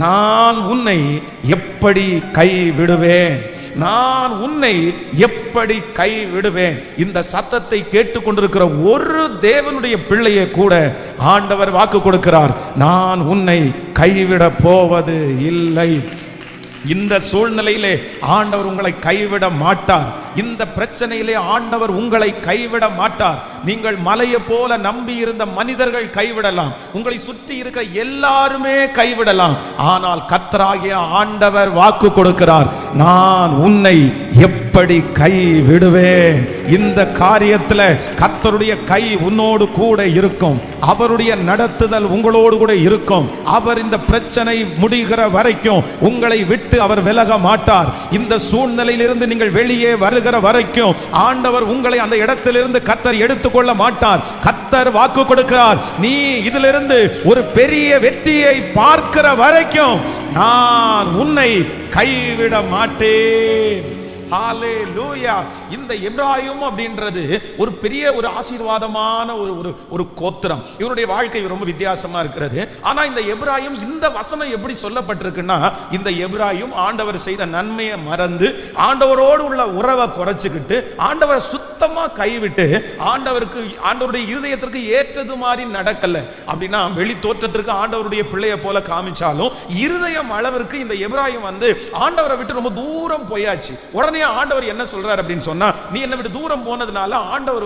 நான் உன்னை எப்படி கைவிடுவேன், நான் உன்னை எப்படி கைவிடுவேன். இந்த சத்தத்தை கேட்டுக்கொண்டிருக்கிற ஒரு தேவனுடைய பிள்ளையை கூட ஆண்டவர் வாக்கு கொடுக்கிறார், நான் உன்னை கைவிட போவது இல்லை. இந்த சூழ்நிலையிலே ஆண்டவர் உங்களை கைவிட மாட்டார். இந்த பிரச்சனையிலே ஆண்டவர் உங்களை கைவிட மாட்டார். நீங்கள் மலையை போல நம்பி இருந்த மனிதர்கள் கைவிடலாம், உங்களை சுற்றி இருக்கிற எல்லாருமே கைவிடலாம். ஆனால் கர்த்தராகிய ஆண்டவர் வாக்கு கொடுக்கிறார், நான் உன்னை எப்படி கைவிடுவேன். இந்த காரியத்தில் கர்த்தருடைய கை உன்னோடு கூட இருக்கும், அவருடைய நடத்துதல் உங்களோடு கூட இருக்கும். அவர் இந்த பிரச்சனை முடிகிற வரைக்கும் உங்களை விட்டு அவர் விலக மாட்டார். இந்த சூழ்நிலையிலிருந்து நீங்கள் வெளியே வருகிற வரைக்கும் ஆண்டவர் உங்களை அந்த இடத்திலிருந்து கர்த்தர் எடுத்துக்கொள்ள மாட்டார். கர்த்தர் வாக்கு கொடுக்கிறார், நீ இதிலிருந்து ஒரு பெரிய வெற்றியை பார்க்கிற வரைக்கும் நான் உன்னை கைவிட மாட்டேன். ஹalleluya. இந்த எப்ராயிம் அப்படின்றது ஒரு பெரிய ஒரு ஆசீர்வாதமான ஒரு கோத்திரம். இவருடைய வாழ்க்கை ரொம்ப வித்தியாசமா இருக்கிறது. ஆனா இந்த எப்ராயிம், இந்த வசனம் எப்படி சொல்லப்பட்டிருக்குன்னா, இந்த எப்ராயிம் ஆண்டவர் செய்த நன்மையை மறந்து ஆண்டவரோடு உள்ள உறவை குறைச்சிக்கிட்டு ஆண்டவரை சுத்தமா கைவிட்டு ஆண்டவருடைய இருதயத்திற்கு ஏற்றது மாதிரி நடக்கல. அப்படின்னா வெளி தோற்றத்திற்கு ஆண்டவருடைய பிள்ளையை போல காமிச்சாலும் இருதயம் அளவிற்கு இந்த எப்ராயிம் ஆண்டவரை விட்டு ரொம்ப தூரம் போயாச்சு. உடனே ஆண்டவர் என்ன சொல்றார் அப்படின்னு சொன்னா, நீ என்னை விட்டு தூரம் போனதுனால ஆண்டவர்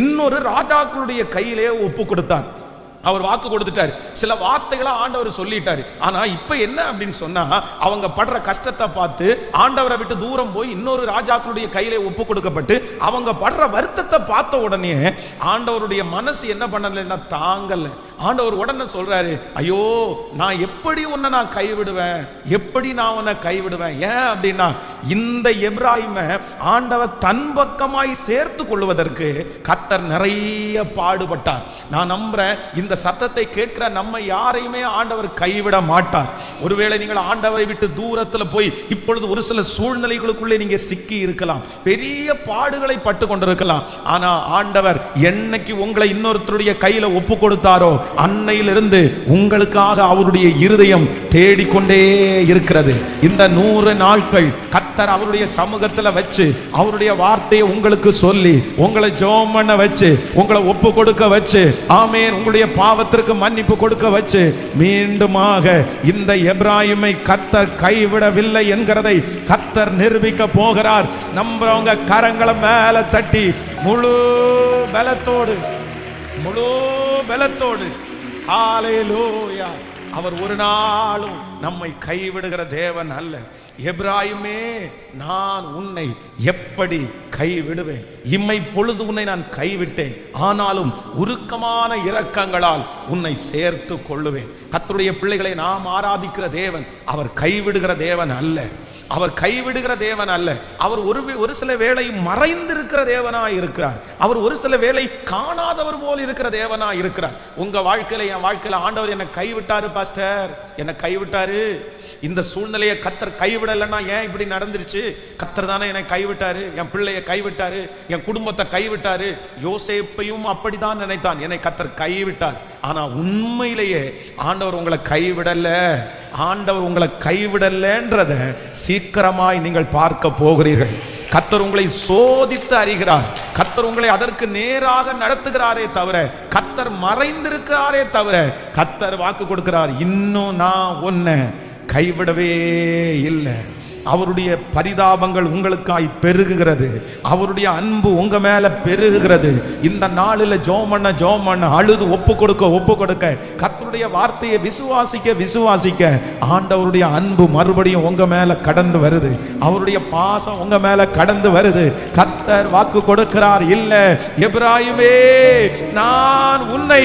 இன்னொரு ராஜாக்களுடைய கையிலே ஒப்பு கொடுத்தார். அவர் வாக்கு கொடுத்துட்டார், சில வார்த்தைகளை ஆண்டவர் சொல்லிட்டாரு. ஆனா இப்ப என்ன அப்படின்னு சொன்னா, அவங்க படுற கஷ்டத்தை பார்த்து ஆண்டவரை விட்டு தூரம் போய் இன்னொரு ராஜாக்களுடைய கையிலே ஒப்பு கொடுக்கப்பட்டு அவங்க படுற வருத்தத்தை பார்த்த உடனே ஆண்டவருடைய மனசு என்ன பண்ணலன்னா தாங்கல. ஆண்டவர் உடனே சொல்றாரு, ஐயோ நான் எப்படி உன்னை நான் கைவிடுவேன், எப்படி நான் உன்னை கைவிடுவேன். ஏன் அப்படின்னா, இந்த எப்ராயிமை ஆண்டவர் தன் பக்கமாய் சேர்த்து கொள்வதற்கு கர்த்தர் நிறைய பாடுபட்டார். நான் நம்புறேன் இந்த சத்தத்தை கேட்கிற நம்ம யாரையுமே ஆண்டவர் கைவிட மாட்டார். ஒருவேளை நீங்கள் ஆண்டவரை விட்டு தூரத்தில் போய் இப்பொழுது ஒரு சில சூழ்நிலைகளுக்குள்ளே நீங்க சிக்கி இருக்கலாம், பெரிய பாடுகளை பட்டு கொண்டிருக்கலாம். ஆனா ஆண்டவர் என்னைக்கு உங்களை இன்னொருத்தருடைய கையில ஒப்பு கொடுத்தாரோ அன்னையிலிருந்து உங்களுக்காக அவருடைய இருதயம் தேடிக்கொண்டே இருக்கிறது. இந்த 100 நாட்கள் கர்த்தர் அவருடைய சமூகத்துல வச்சு அவருடைய வார்த்தையை உங்களுக்கு சொல்லி உங்களை ஜெபம் பண்ண வச்சு உங்களை ஒப்பு கொடுக்க வச்சு, ஆமென், உங்களுடைய பாவத்திற்கு மன்னிப்பு கொடுக்க வச்சு மீண்டுமாக இந்த எப்ராயிமை கர்த்தர் கைவிடவில்லை என்கிறதை கர்த்தர் நிரூபிக்க போகிறார். நம்புறவங்க கரங்களை மேல தட்டி முழு பலத்தோடு ஹalleluya. அவர் ஒரு நாளும் நம்மை கைவிடுகிற தேவன் அல்ல. எப்ராயிமே, நான் உன்னை எப்படி கைவிடுவேன்? இம்மை பொழுது உன்னை நான் கைவிட்டேன், ஆனாலும் உருக்கமான இரக்கங்களால் உன்னை சேர்த்து கொள்ளுவேன். கர்த்தருடைய பிள்ளைகளை நாம் ஆராதிக்கிற தேவன் அவர் கைவிடுகிற தேவன் அல்ல. அவர் கைவிடுகிற தேவன் அல்ல. அவர் ஒரு சில வேளை மறைந்திருக்கிற தேவனாய் இருக்கிறார். அவர் ஒரு சில வேளை காணாதவர் போல் இருக்கிற தேவனாய் இருக்கிறார். உங்க வாழ்க்கையில, என் வாழ்க்கையில ஆண்டவர் என்னை கைவிட்டாரு பாஸ்டர், என்னை கைவிட்டாரு. இந்த சூழ்நிலையை கர்த்தர் கைவிடலைன்னா ஏன் இப்படி நடந்துருச்சு? கர்த்தர் தானே என்னை கைவிட்டாரு, என் பிள்ளையை கைவிட்டாரு, என் குடும்பத்தை கைவிட்டாரு. யோசேப்பையும் அப்படிதான் நினைத்தான், என்னை கர்த்தர் கைவிட்டார். ஆனா உண்மையிலேயே ஆண்டவர் உங்களை கைவிடல. ஆண்டவர் உங்களை கைவிடலன்றத சீக்கிரமாய் நீங்கள் பார்க்க போகிறீர்கள். கர்த்தர் உங்களை சோதித்து அறிகிறார். கர்த்தர் உங்களை அதற்கு நேராக நடத்துகிறாரே தவிர, கர்த்தர் மறைந்திருக்கிறாரே தவிர, கர்த்தர் வாக்கு கொடுக்கிறார், இன்னும் நான் உன்னை கைவிடவே இல்லை. அவருடைய பரிதாபங்கள் உங்களுக்காய் பெருகுகிறது, அவருடைய அன்பு உங்க மேல பெருகுகிறது. இந்த நாளில் ஜெபம் பண்ண அழுது ஒப்பு கொடுக்க கர்த்தருடைய வார்த்தையை விசுவாசிக்க ஆண்டவருடைய அன்பு மறுபடியும் உங்க மேல கடந்து வருது, அவருடைய பாசம் உங்க மேல கடந்து வருது. கர்த்தர் வாக்கு கொடுக்கிறார், இல்ல எப்ராயிமே, நான் உன்னை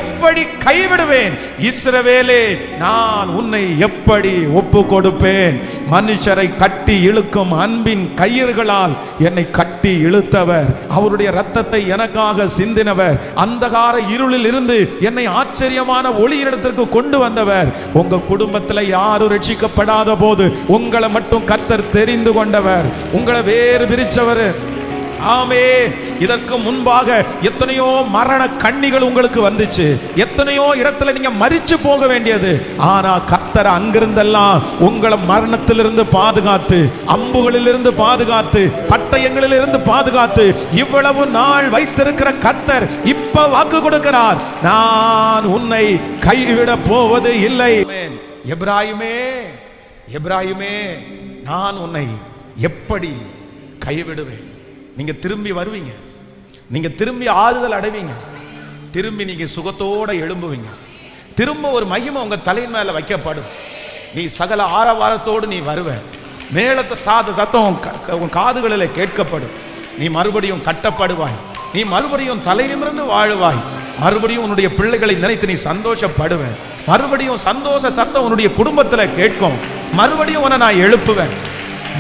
எப்படி கைவிடுவேன்? இஸ்ரவேலே, நான் உன்னை எப்படி ஒப்பு கொடுப்பேன்? மனுஷரை கட்டி இழுக்கும் அன்பின் கயிறுகளால் என்னை கட்டி இழுத்தவர், அவருடைய இரத்தத்தை எனக்காக சிந்தினவர், அந்தகார இருளில் இருந்து என்னை ஆச்சரியமான ஒளியிடத்திற்கு கொண்டு வந்தவர். உங்க குடும்பத்தில் யாரும் ரட்சிக்கப்படாத போது உங்களை மட்டும் கர்த்தர் தெரிந்து கொண்டவர், உங்களை வேறு பிரிச்சவர். ஆமென். இதற்கு முன்பாக எத்தனையோ மரண கண்ணிகள் உங்களுக்கு வந்துச்சு, எத்தனையோ இடத்துல நீங்க மரிச்சு போக வேண்டியது. ஆனா கர்த்தர் அங்கிருந்தெல்லாம் உங்களை மரணத்திலிருந்து பாதுகாத்து, அம்புகளிலிருந்து பாதுகாத்து, பட்டயங்களிலிருந்து பாதுகாத்து இவ்வளவு நாள் வைத்திருக்கிற கர்த்தர் இப்ப வாக்கு கொடுக்கிறார், நான் உன்னை கைவிட போவது இல்லை. எப்ராயிமே, எப்ராயிமே, நான் உன்னை எப்படி கைவிடுவேன்? நீங்க திரும்பி வருவீங்க, நீங்க திரும்பி ஆறுதல் அடைவீங்க, திரும்பி நீங்க சுகத்தோட எழும்புவீங்க, திரும்ப ஒரு மகிமை உங்க தலையின் மேல வைக்கப்படும். நீ சகல ஆரவாரத்தோடு நீ வருவ, மேலத்த சத்தம் உன் காதுகளில் கேட்கப்படும். நீ மறுபடியும் கட்டப்படுவாய், நீ மறுபடியும் தலையிலிருந்து வாழுவாய், மறுபடியும் உன்னுடைய பிள்ளைகளை நினைத்து நீ சந்தோஷப்படுவ, மறுபடியும் சந்தோஷ சத்தம் உன்னுடைய குடும்பத்துல கேட்கும், மறுபடியும் உன்னை நான் எழுப்புவேன்,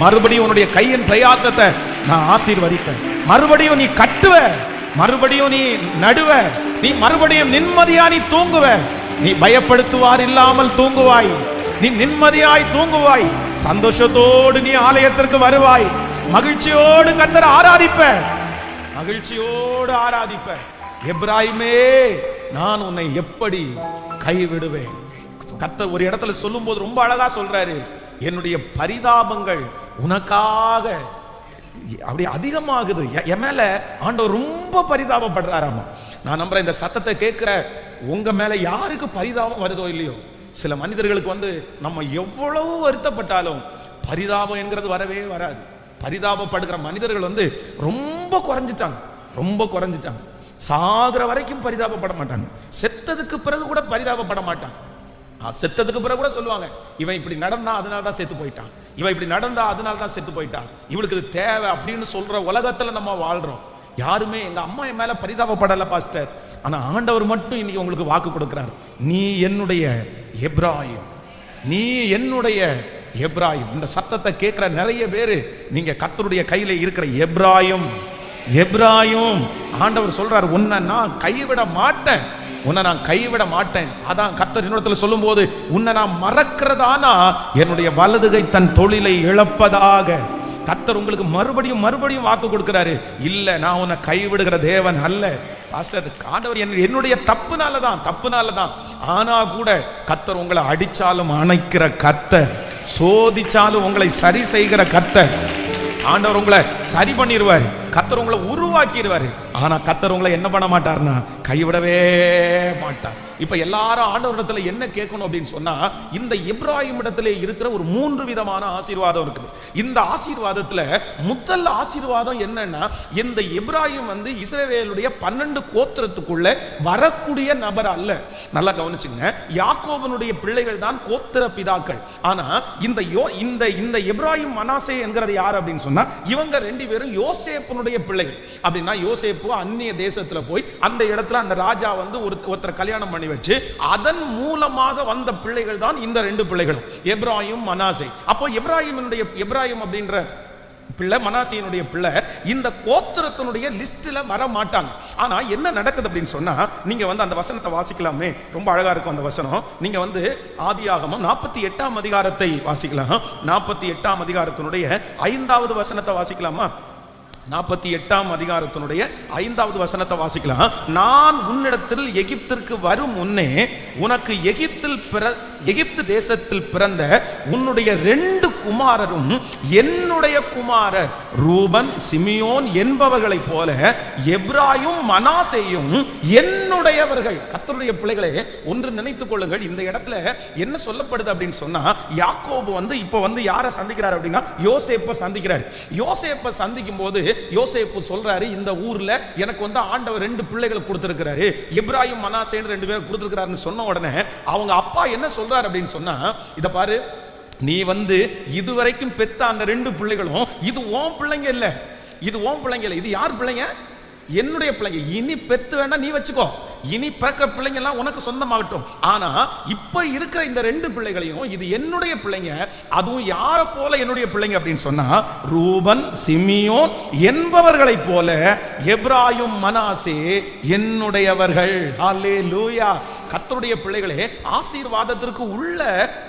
மறுபடியும் உன்னுடைய கையின் பிரயாசத்தை நான் ஆசீர்வதிப்பேன், மறுபடியும் நீ கட்டுவ, மறுபடியும் நீ நடுவ, நீ மறுபடியும் நிம்மதியா நீ தூங்குவ, நீ பயப்படுத்துவார் இல்லாமல் தூங்குவாய், நீ நிம்மதியாய் தூங்குவாய், சந்தோஷத்தோடு நீ ஆலயத்திற்கு வருவாய், மகிழ்ச்சியோடு கர்த்தரை ஆராதிப்ப, மகிழ்ச்சியோடு ஆராதிப்ப. எப்ராயிமே, நான் உன்னை எப்படி கைவிடுவேன்? கர்த்தர் ஒரு இடத்துல சொல்லும் போது ரொம்ப அழகா சொல்றாரு, என்னுடைய பரிதாபங்கள் உனக்காக அப்படி அதிகமாகுது. என் மேல ஆண்டவர் ரொம்ப பரிதாபப்படுறாராமா. நான் நம்புறேன் இந்த சத்தத்தை கேட்கிற உங்க மேல யாருக்கு பரிதாபம் வருதோ இல்லையோ, சில மனிதர்களுக்கு நம்ம எவ்வளவு வருத்தப்பட்டாலும் பரிதாபம் என்கிறது வரவே வராது. பரிதாபப்படுகிற மனிதர்கள் ரொம்ப குறைஞ்சிட்டாங்க, ரொம்ப குறைஞ்சிட்டாங்க. சாகிற வரைக்கும் பரிதாபப்பட மாட்டாங்க, செத்ததுக்கு பிறகு கூட பரிதாபப்பட மாட்டாங்க. செத்ததுக்கு பிறகு கூட சொல்லுவாங்க, இவன் இப்படி நடந்தா அதனால தான் செத்து போயிட்டான், இவன் இப்படி நடந்தா அதனால தான் செத்து போயிட்டான், இவளுக்கு இது தேவை அப்படின்னு சொல்ற உலகத்துல நம்ம வாழ்றோம். யாருமே எங்க அம்மா என் மேல பரிதாபப்படல பாஸ்டர், ஆனா ஆண்டவர் மட்டும் இன்னைக்கு உங்களுக்கு வாக்கு கொடுக்கிறார், நீ என்னுடைய எப்ராயிம், நீ என்னுடைய எப்ராயிம். இந்த சத்தத்தை கேட்கிற நிறைய பேரு நீங்க கர்த்தருடைய கையில இருக்கிற எப்ராயிம். எப்ராயிம் ஆண்டவர் சொல்றார், உன்னை நான் கைவிட மாட்டேன், உன்னை நான் கைவிட மாட்டேன். அதான் கர்த்தர் இன்னொருத்தல சொல்லும் போது, உன்னை நான் மறக்கிறதானா என்னுடைய வலதுகை தன் தொழிலை இழப்பதாக. கர்த்தர் உங்களுக்கு மறுபடியும் மறுபடியும் வாக்கு கொடுக்கிறாரு, இல்ல நான் உன்னை கைவிடுகிற தேவன் அல்ல. பாஸ்டர், ஆண்டவர் என்னுடைய தப்புனால தான், ஆனா கூட கர்த்தர் உங்களை அடிச்சாலும் அணைக்கிற கர்த்தர், சோதிச்சாலும் உங்களை சரி செய்கிற கர்த்தர். ஆண்டவர் உங்களை சரி பண்ணிடுவார், கர்த்தர் உங்களை உருவாக்கிடுவார். ஆனா கர்த்தர் உங்களை என்ன பண்ண மாட்டார்னா கைவிடவே மாட்டார். இப்ப எல்லாரும் ஆண்டவரிடத்துல என்ன கேட்கணும் அப்படின்னு சொன்னா, இந்த எப்ராயிம் இடத்துல இருக்கிற ஒரு 3 விதமான ஆசீர்வாதம் இருக்குது. இந்த ஆசீர்வாதத்துல முதல் ஆசீர்வாதம் என்னன்னா, இந்த எப்ராயிம் இஸ்ரவேலுடைய 12 கோத்திரத்துக்குள்ள வரக்கூடிய நபர் அல்ல. நல்லா கவனிச்சுங்க, யாக்கோபனுடைய பிள்ளைகள் தான் கோத்திர பிதாக்கள். ஆனா இந்த எப்ராயிம் மனாசே என்கிறது யார் அப்படின்னு சொன்னா, இவங்க 2 பேரும் யோசேப்புனுடைய பிள்ளைகள். அப்படின்னா யோசேப்பு அந்நிய தேசத்துல போய் அந்த இடத்துல அந்த ராஜா ஒருத்தர் கல்யாணம் பண்ணி வச்சு அதன் மூலமாக வந்த பிள்ளைகள் தான் இந்த 2 பிள்ளைகளும், எப்ராயிம் மனாசே. அப்போ எப்ராயிம் அப்படின்ற பிள்ளை, மனாசேயினுடைய பிள்ளை இந்த கோத்திரத்தினுடைய லிஸ்ட்ல வர மாட்டாங்க. ஆனா என்ன நடக்குது அப்படின்னு சொன்னா, நீங்க அந்த வசனத்தை வாசிக்கலாமே, ரொம்ப அழகா இருக்கும் அந்த வசனம். நீங்க ஆதியாகமம் 48ஆம் அதிகாரத்தை வாசிக்கலாம். 48ஆம் அதிகாரத்தினுடைய 5வது வசனத்தை வாசிக்கலாமா? 48ஆம் அதிகாரத்தினுடைய 5வது வசனத்தை வாசிக்கலாம். நான் உன்னிடத்தில் எகிப்திற்கு வரும் முன்னே உனக்கு எகிப்து தேசத்தில் பிறந்த உன்னுடைய 2 குமாரரும் என்னுடைய குமாரர் ரூபன் சிமியோன் என்பவர்களை போல எப்ராயும் மனாசேயும் என்னுடையவர்கள். கர்த்தருடைய பிள்ளைகளே, ஒன்று நினைத்துக் கொள்ளுங்கள், இந்த இடத்துல என்ன சொல்லப்படுது அப்படின்னு சொன்னா, யாக்கோபு இப்ப யாரை சந்திக்கிறார் அப்படின்னா யோசேப்பை சந்திக்கிறார். யோசேப்பை சந்திக்கும் போது யோசேப்பு சொல்றாரு, இந்த ஊர்ல எனக்கு ஆண்டவர் 2 பிள்ளைகளை கொடுத்திருக்கிறாரு, எப்ராயிம் மனாசேன்னு 2 பேரை கொடுத்திருக்கிறாருன்னு சொன்ன உடனே அவங்க அப்பா என்ன சொல்றாரு அப்படின்னு சொன்னா, இத பாரு, நீ இதுவரைக்கும் பெத்த அந்த 2 பிள்ளைகளும் இது உன் பிள்ளைங்க இல்ல, இது உன் பிள்ளைங்க இல்ல, இது யார் பிள்ளைங்க? என்னுடைய பிள்ளைங்க. இனி பெத்து வேண்டாம், நீ வச்சுக்கோ, இனி பிறக்கிற பிள்ளைங்க எல்லாம் உனக்கு சொந்தமாகட்டும். ஆனா இப்ப இருக்கிற இந்த 2 பிள்ளைகளையும் இது என்னுடைய பிள்ளைங்க, அதுவும் யார போல என்னுடைய பிள்ளைங்க அப்படின்னு சொன்னா, ரூபன் சிமியோன் என்பவர்களை போல எப்ராயிம் மனாசே என்னுடையவர்கள். ஹல்லேலூயா. கர்த்தருடைய பிள்ளைகளே, ஆசீர்வாதத்திற்கு உள்ள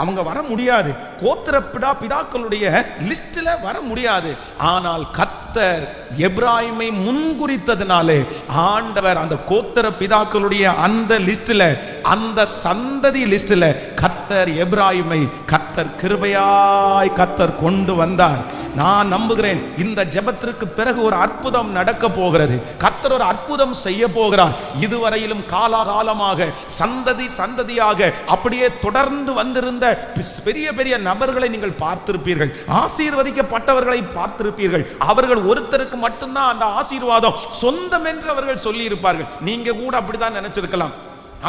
அவங்க வர முடியாது, கோத்திர பிதாக்களுடைய லிஸ்ட்ல வர முடியாது. ஆனால் கர்த்தர் எப்ராயிமை முன்குறித்ததினாலே ஆண்டவர் அந்த கோத்திர பிதாக்களுடைய அந்த லிஸ்ட்ல, அந்த சந்ததி லிஸ்ட்ல கர்த்தர் எப்ராயிமை கர்த்தர் கிருபையாய் கர்த்தர் கொண்டு வந்தார். நான் நம்புகிறேன் இந்த ஜெபத்திற்கு பிறகு ஒரு அற்புதம் நடக்க போகிறது. கர்த்தர் ஒரு அற்புதம் செய்ய போகிறார். இதுவரையிலும் காலாகாலமாக சந்ததி சந்ததியாக அப்படியே தொடர்ந்து வந்திருந்த பெரிய பெரிய நபர்களை நீங்கள் பார்த்திருப்பீர்கள். ஆசீர்வதிக்கப்பட்டவர்களை பார்த்திருப்பீர்கள். அவர்கள் ஒருத்தருக்கு மட்டும்தான் அந்த ஆசீர்வாதம் சொந்தம் என்று அவர்கள் சொல்லி இருப்பார்கள். நீங்க கூட அப்படிதான் நினைச்சிருக்கலாம்.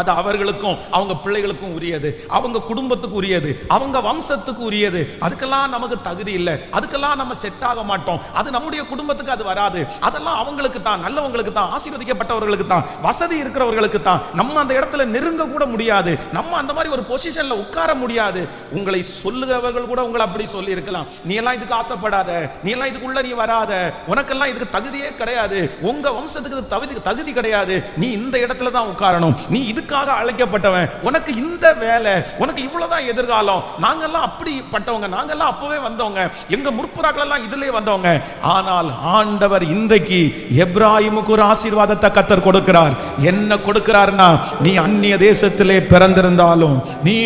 அது அவர்களுக்கும் அவங்க பிள்ளைகளுக்கும் உரியது, அவங்க குடும்பத்துக்கு உரியது, அவங்க வம்சத்துக்கு உரியது. அதுக்கெல்லாம் நமக்கு தகுதி இல்லை, அதுக்கெல்லாம் நம்ம செட் ஆக மாட்டோம், அது நம்முடைய குடும்பத்துக்கு அது வராது, அதெல்லாம் அவங்களுக்கு தான், நல்லவங்களுக்கு தான், ஆசீர்வதிக்கப்பட்டவர்களுக்கு தான், வசதி இருக்கிறவர்களுக்கு தான். நம்ம அந்த இடத்துல நெருங்க கூட முடியாது, நம்ம அந்த மாதிரி ஒரு பொசிஷன்ல உட்கார முடியாது. உங்களை சொல்லுகிறவர்கள் கூட உங்களை அப்படி சொல்லி இருக்கலாம். நீ எல்லாம் இதுக்கு ஆசைப்படாத, நீ எல்லாம் இதுக்குள்ள நீ வராத, உனக்கெல்லாம் இதுக்கு தகுதியே கிடையாது, உங்க வம்சத்துக்கு தகுதி கிடையாது, நீ இந்த இடத்துல தான் உட்காரணும், நீ இது அழைக்கப்பட்டவன், உனக்கு இந்த வேலை, உனக்கு இவ்வளவுதான் எதிர்காலம், நாங்கெல்லாம் அப்படிப்பட்டவங்க, நாங்கெல்லாம் அப்பவே வந்தவங்க, எங்க முற்புதாக்கள் எல்லாம் இதிலே வந்தவங்க. ஆனால் ஆண்டவர் இன்றைக்கு எப்ராயிமுக்கு ஒரு ஆசீர்வாதத்தை கர்த்தர் கொடுக்கிறார். என்ன கொடுக்கிறார்னா, நீ அந்நிய தேசத்திலே பிறந்திருந்தாலும், நீ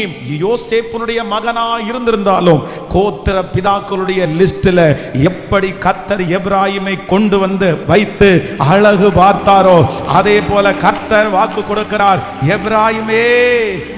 யோசேப்புனுடைய மகனா இருந்திருந்தாலும், கோத்திர பிதாக்களுடைய லிஸ்ட்ல எப்படி கர்த்தர் எப்ராயிமை கொண்டு வந்து வைத்து அழகு பார்த்தாரோ அதே போல கர்த்தர் வாக்கு கொடுக்கிறார். எப்ராயிமே,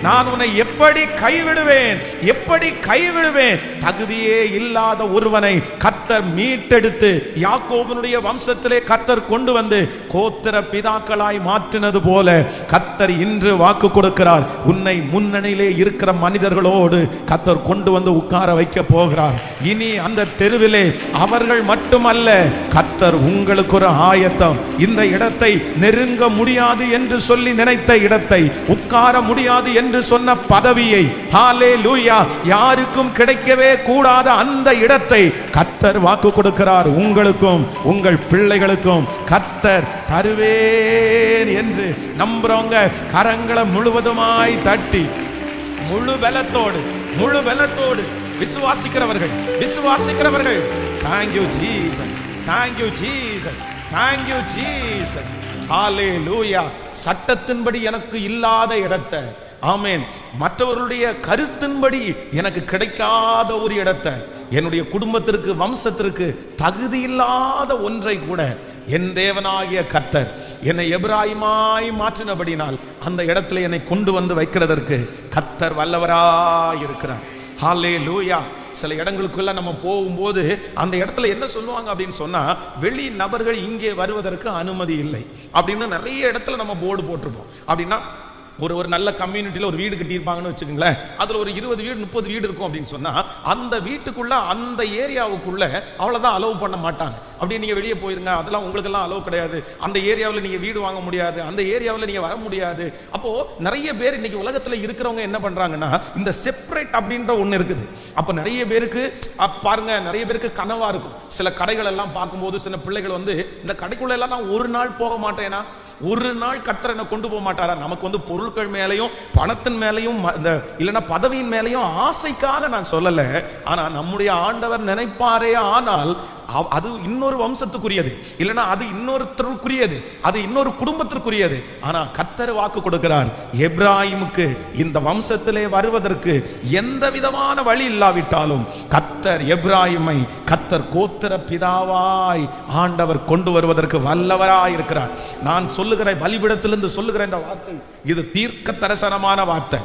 நான் உன்னை எப்படி கைவிடுவேன், எப்படி கைவிடுவேன்? தகுதியே இல்லாத ஒருவனை கர்த்தர் மீட்டெடுத்து யாக்கோபனுடைய வம்சத்திலே கர்த்தர் கொண்டு வந்து கோத்திர பிதாக்களாய் மாற்றினது போல கர்த்தர் இன்று வாக்கு கொடுக்கிறார். உன்னை முன்னணியிலே இருக்கிற மனிதர்களோடு கர்த்தர் கொண்டு வந்து உட்கார வைக்க போகிறார். இனி அந்த தெருவிலே அவர்கள் மட்டுமல்ல, கர்த்தர் உங்களுக்கு ஒரு ஆயத்தம். இந்த இடத்தை நெருங்க முடியாது என்று சொல்லி நினைத்த இடத்தை, உட்கார முடியாது என்று சொன்ன பதவியை, ஹல்லேலூயா, யாருக்கும் கிடைக்கவே கூடாத அந்த இடத்தை கர்த்தர் வாக்கு கொடுக்கிறார். உங்களுக்கும் உங்கள் பிள்ளைகளுக்கும் கர்த்தர் தருவேன் என்று நம்புறவங்க கரங்களை முழுவதுமாய் தட்டி முழு பலத்தோடு விசுவாசிக்கிறவர்கள் thank you Jesus, thank you Jesus, thank you Jesus, ஹல்லேலூயா. சட்டத்தின்படி எனக்கு இல்லாத இடத்தை, ஆமென், மற்றவர்களுடைய கருத்தின்படி எனக்கு கிடைக்காத ஒரு இடத்தை, என்னுடைய குடும்பத்திற்கு வம்சத்திற்கு தகுதி இல்லாத ஒன்றை கூட என் தேவனாகிய கர்த்தர் என்னை எப்ராயிமாய் மாற்றினபடினால் அந்த இடத்துல என்னை கொண்டு வந்து வைக்கிறதற்கு கர்த்தர் வல்லவராய் இருக்கிறார். ஹல்லேலூயா. சில இடங்களுக்குள்ள நம்ம போகும்போது அந்த இடத்துல என்ன சொல்லுவாங்க அப்படின்னு சொன்னா, வெளி நபர்கள் இங்கே வருவதற்கு அனுமதி இல்லை அப்படின்னு நிறைய இடத்துல நம்ம போர்டு போட்டிருப்போம். அப்படின்னா ஒரு நல்ல கம்யூனிட்டியில் ஒரு வீடு கட்டியிருப்பாங்கன்னு வச்சுக்கோங்களேன், அதில் ஒரு 20 வீடு 30 வீடு இருக்கும் அப்படின்னு சொன்னால் அந்த வீட்டுக்குள்ள அந்த ஏரியாவுக்குள்ள அவ்வளோதான் அலோவ் பண்ண மாட்டாங்க. அப்படியே நீங்கள் வெளியே போயிருங்க, அதெல்லாம் உங்களுக்கெல்லாம் அலோவ் கிடையாது, அந்த ஏரியாவில் நீங்கள் வீடு வாங்க முடியாது, அந்த ஏரியாவில் நீங்கள் வர முடியாது. அப்போது நிறைய பேர் இன்னைக்கு உலகத்தில் இருக்கிறவங்க என்ன பண்ணுறாங்கன்னா, இந்த செப்பரேட் அப்படின்ற ஒன்று இருக்குது. அப்போ நிறைய பேருக்கு பாருங்க, நிறைய பேருக்கு கனவாக இருக்கும். சில கடைகள் எல்லாம் பார்க்கும்போது சில பிள்ளைகள் வந்து இந்த கடைக்குள்ள எல்லாம் நான் ஒரு நாள் போக மாட்டேனா, ஒரு நாள் கர்த்தர் என்ன கொண்டு போக மாட்டாரா? நமக்கு வந்து பொருட்கள் மேலையும் பணத்தின் மேலையும் இல்லைன்னா பதவியின் மேலையும் ஆசைக்காக நான் சொல்லல. ஆனா நம்முடைய ஆண்டவர் நினைப்பாரே ஆனால் அது இன்னொரு வம்சத்துக்குரியது, இல்லைன்னா அது இன்னொருத்தருக்குரியது, அது இன்னொரு குடும்பத்திற்குரியது. ஆனா கர்த்தர் வாக்கு கொடுக்கிறார், எப்ராயிமுக்கு இந்த வம்சத்திலே வருவதற்கு எந்த விதமான வழி இல்லாவிட்டாலும் கர்த்தர் எப்ராயிமை கர்த்தர் கோத்திர பிதாவாய் ஆண்டவர் கொண்டு வருவதற்கு வல்லவராய் இருக்கிறார். நான் சொல்லுகிற பலிபீடத்திலிருந்து சொல்லுகிற இந்த வார்த்தை இது தீர்க்க தரிசனமான வார்த்தை,